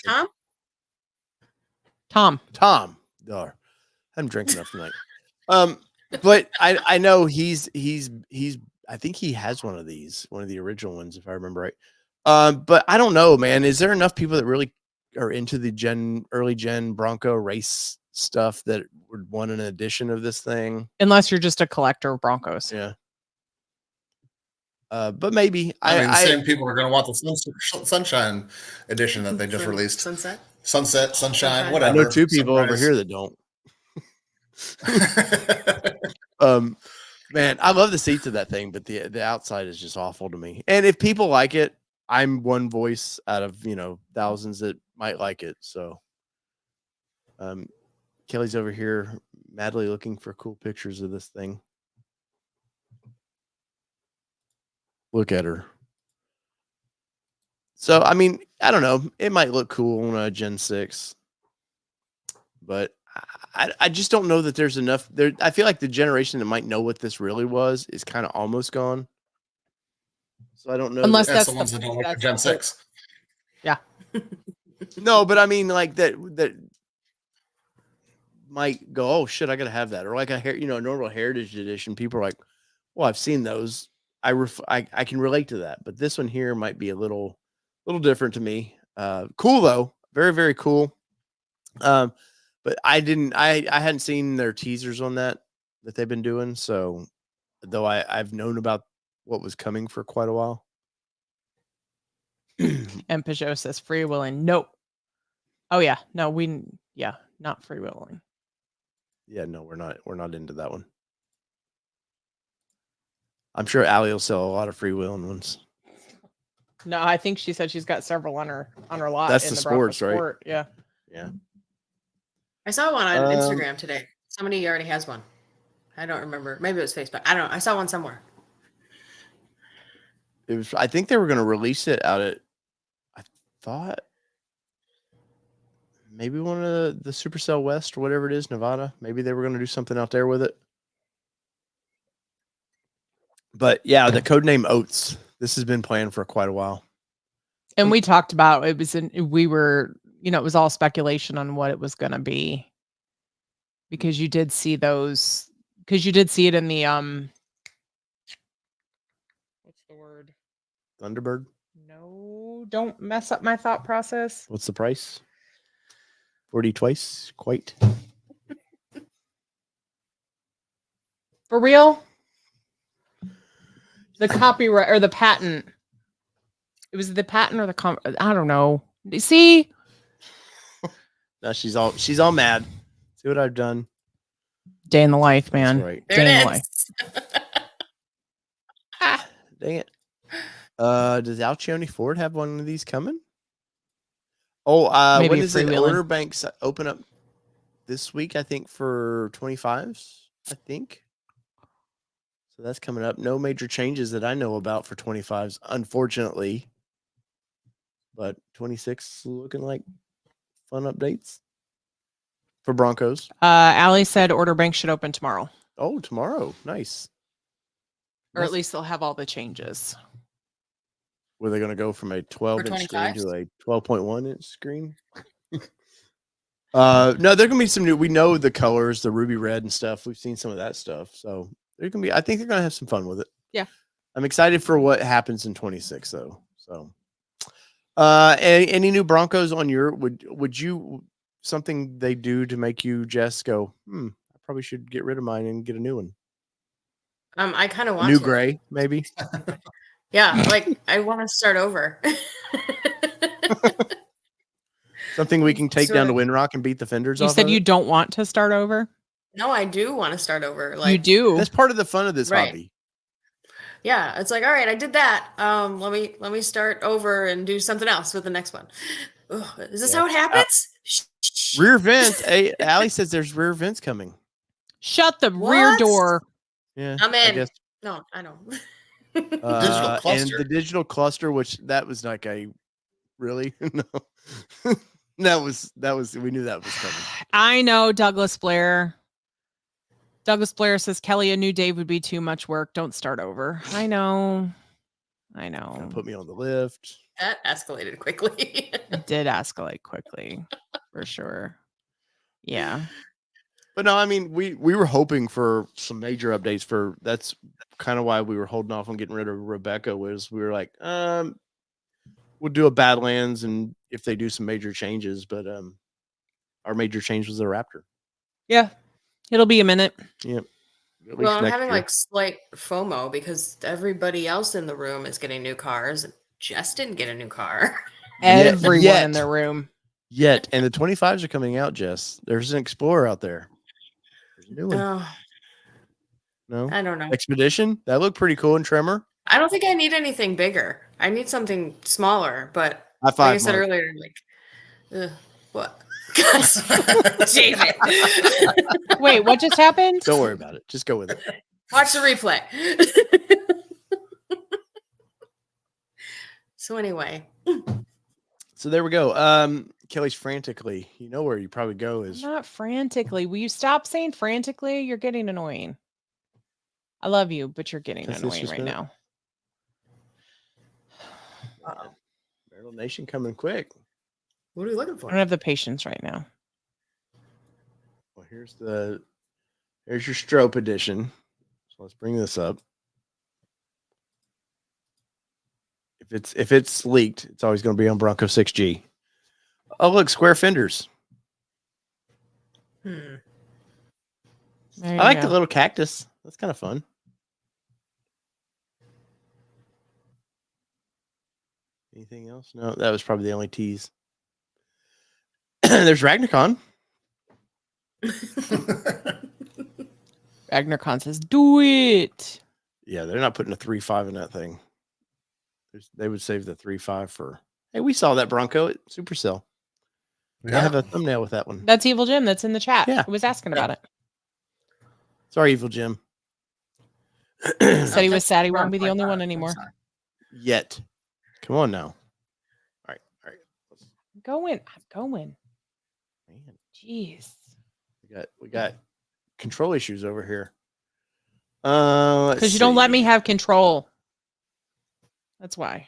Tom. Oh, I'm drinking enough tonight. But I know he's I think he has one of the original ones, if I remember right. But I don't know, man. Is there enough people that really are into the early gen Bronco race stuff that would want an edition of this thing? Unless you're just a collector of Broncos. Yeah. But maybe I mean, the same people are going to want the sunshine edition that they just released. Sunshine, whatever. I know 2 people over here that don't. Man, I love the seats of that thing, but the outside is just awful to me. And if people like it, I'm one voice out of thousands that might like it. So, Kelly's over here madly looking for cool pictures of this thing. Look at her. So, I mean, I don't know. It might look cool on a Gen 6, but I just don't know that there's enough there. I feel like the generation that might know what this really was is kind of almost gone. So I don't know. Unless That's that's the ones that don't like the that's Gen the 6. Yeah. No, but I mean, like that might go, oh shit, I gotta have that, or like a normal Heritage Edition. People are like, well, I've seen those. I can relate to that, but this one here might be a little different to me. Cool though, very very cool. But I hadn't seen their teasers on that they've been doing. So though I've known about what was coming for quite a while. And Peugeot says freewheeling. Nope. Oh yeah, no, not freewheeling. Yeah, no, we're not into that one. I'm sure Allie will sell a lot of freewheeling ones. No, I think she said she's got several on her lot. That's in the Bronco sports, right? Sport. Yeah. Yeah. I saw one on Instagram today. Somebody already has one. I don't remember. Maybe it was Facebook. I don't know. I saw one somewhere. It was. I think they were going to release it out at. I thought maybe one of the Supercell West or whatever it is, Nevada. Maybe they were going to do something out there with it. But yeah, the codename Oats. This has been planned for quite a while. And we talked about it was it was all speculation on what it was going to be, because you did see it in the what's the word? Thunderbird. No, don't mess up my thought process. What's the price? 40 twice, quite. For real? The copyright or the patent. It was the patent or the I don't know. See? No, she's all mad. See what I've done? Day in the life, man. That's right. There Day in it the life. is. Dang it. Does Alcione Ford have one of these coming? Oh, Maybe when does the freewheeling. order banks open up this week? I think for 25s, I think. So that's coming up. No major changes that I know about for 25s, unfortunately. But 26 looking like fun updates for Broncos. Allie said order bank should open tomorrow. Oh, tomorrow. Nice. Or at least they'll have all the changes. Were they going to go from a 12-inch screen to a 12.1-inch screen? No, there are going to be some new. We know the colors, the ruby red and stuff. We've seen some of that stuff. So they're going to be. I think they're going to have some fun with it. Yeah. I'm excited for what happens in 26 though. So, any new Broncos on your? Would you something they do to make you just go? I probably should get rid of mine and get a new one. I kind of want New to. gray, maybe. Yeah, like I want to start over. Something we can take down to Sure. Windrock and beat the fenders You off said of you it? don't want to start over? No, I do want to start over. Like You do. That's part of the fun of this Right. hobby. Yeah, it's like, all right, I did that. Let me start over and do something else with the next one. Ugh, is this Yeah. how it happens? Shh. Rear vents. Hey, Allie says there's rear vents coming. Shut the rear What? door. Yeah, I'm I in. guess. No, I know. Digital And cluster. the digital cluster, which that was like a really no. that was we knew that was coming. I know, Douglas Blair. Douglas Blair says, Kelly, a new Dave would be too much work. Don't start over. I know. Gonna put me on the lift. That escalated quickly. It did escalate quickly, for sure. Yeah. But no, I mean we were hoping for some major updates for that's kind of why we were holding off on getting rid of Rebecca was we were like, we'll do a Badlands and if they do some major changes, but our major change was the Raptor. Yeah. It'll be a minute. Yep. At Well, least I'm next having year. like slight FOMO because everybody else in the room is getting new cars. Jess didn't get a new car. Everyone yet. in their room. Yet, and the 25s are coming out, Jess. There's an Explorer out there. There's a new one. Oh, No? I don't know. Expedition? That looked pretty cool in Tremor. I don't think I need anything bigger. I need something smaller, but High like five, I said Mark. earlier, like, what? Gosh, David. Wait, what just happened? Don't worry about it. Just go with it. Watch the replay. So anyway, So there we go. Kelly's frantically. You know where you probably go is Not frantically. Will you stop saying frantically? You're getting annoying. I love you, but you're getting That's annoying right disrespect. now. Marital Nation coming quick. what are you looking I for? don't have the patience right now. Well, here's your strobe edition. So let's bring this up. If it's leaked, it's always going to be on Bronco 6G. Oh, look, square fenders. There I you like go. the little cactus. That's kind of fun. Anything else? No, that was probably the only tease. There's Ragnarcon. Ragnarcon says, "Do it." Yeah, they're not putting a 3.5 in that thing. They would save the 3.5 for. Hey, we saw that Bronco at Supercell. I have a thumbnail with that one. That's Evil Jim. That's in the chat. Yeah. I was asking about it. Sorry, Evil Jim. Said he was That's sad he won't wrong be the point. only one I'm anymore. sorry. Yet. Come on now. All right. I'm going. Man, Jeez. we got control issues over here. Because you don't let me have control. That's why.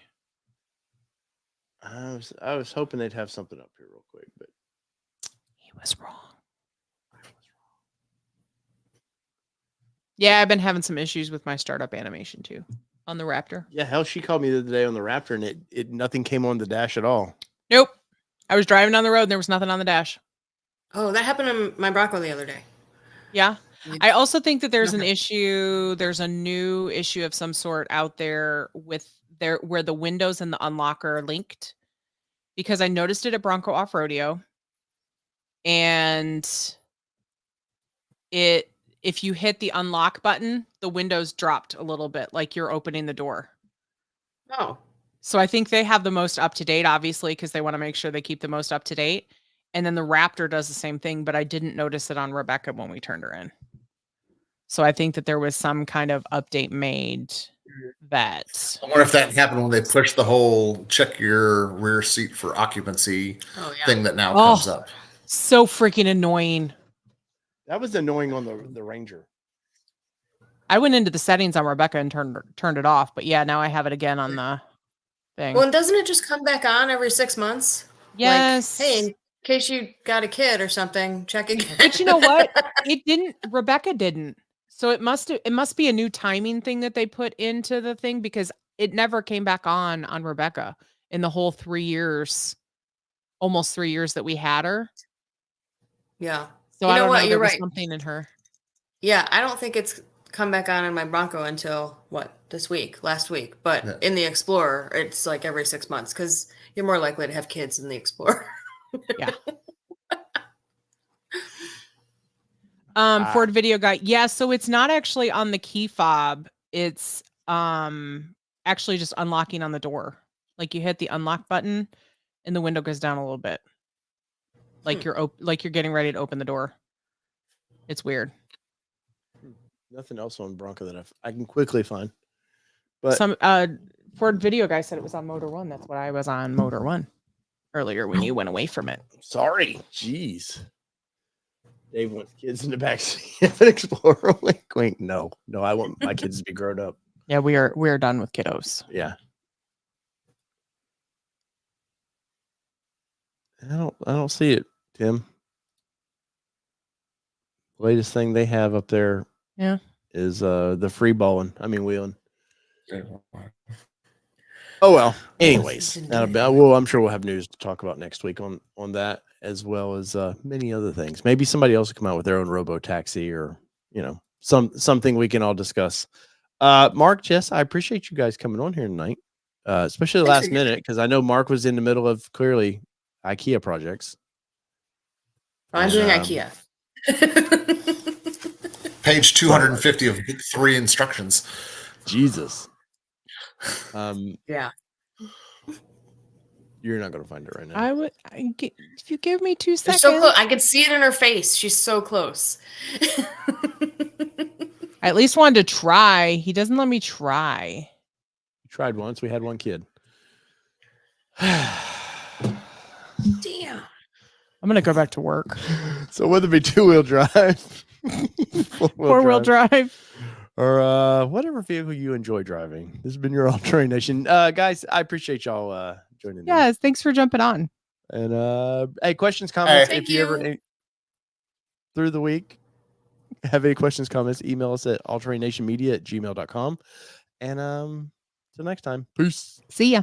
I was hoping they'd have something up here real quick, but He was wrong. Yeah, I've been having some issues with my startup animation too on the Raptor. yeah, hell, she called me the other day on the Raptor, and it nothing came on the dash at all. Nope. I was driving down the road and there was nothing on the dash. Oh, that happened to my Bronco the other day. Yeah. I also think that there's an Okay. issue. There's a new issue of some sort out there with where the windows and the unlock are linked, because I noticed it at Bronco Off Rodeo, and if you hit the unlock button, the windows dropped a little bit, like you're opening the door. Oh, So I think they have the most up to date, obviously, because they want to make sure they keep the most up to date. And then the Raptor does the same thing, but I didn't notice it on Rebecca when we turned her in. So I think that there was some kind of update made that. I wonder if that happened when they pushed the whole check your rear seat for occupancy oh yeah. thing that now comes up. So freaking annoying. That was annoying on the Ranger. I went into the settings on Rebecca and turned it off, but yeah, now I have it again on the thing. Well, and doesn't it just come back on every 6 months? Yes. Like, hey, in case you got a kid or something, check again. But you know what? It didn't. Rebecca didn't. So it must be a new timing thing that they put into the thing, because it never came back on Rebecca in the whole 3 years, almost 3 years that we had her. Yeah. So You I know don't what? know. You're There was right. something in her. Yeah, I don't think it's come back on in my Bronco until last week. But Yeah. in the Explorer, it's like every 6 months because you're more likely to have kids in the Explorer. Yeah. Ford video guy. Yeah, so it's not actually on the key fob. It's actually just unlocking on the door. Like you hit the unlock button and the window goes down a little bit. Like you're getting ready to open the door. It's weird. Nothing else on Bronco that I can quickly find. But Some Ford video guy said it was on Motor One. That's what I was on Motor One earlier when you went away from it. sorry, jeez. Dave wants kids in the backseat of an Explorer. Wink, wink. No, I want my kids to be grown up. Yeah, we are done with kiddos. Yeah. I don't see it, Tim. Latest thing they have up there, Yeah, is the free balling. I mean wheeling. Oh well. Anyways, I'm sure we'll have news to talk about next week on that, as well as many other things. Maybe somebody else will come out with their own robo taxi, or something we can all discuss. Mark, Jess, I appreciate you guys coming on here tonight, especially the Thanks last for minute, because I know Mark was in the middle of clearly IKEA projects. I'm doing IKEA. Page 250 of book 3 instructions. Jesus. Yeah. You're not gonna find it right now. I would. If you give me 2 They're seconds. so close. I could see it in her face. She's so close. I at least wanted to try. He doesn't let me try. We tried once. We had one kid. Damn. I'm gonna go back to work. So whether it be 2-wheel drive, 4-wheel drive. or whatever vehicle you enjoy driving. This has been your All-Terrain Nation. Guys, I appreciate y'all joining in. Yes, thanks for jumping on. And hey, questions, comments, Thank if you ever you. through the week have any questions, comments, email us at allterrainnationmedia@gmail.com. And till next time. Peace. See ya.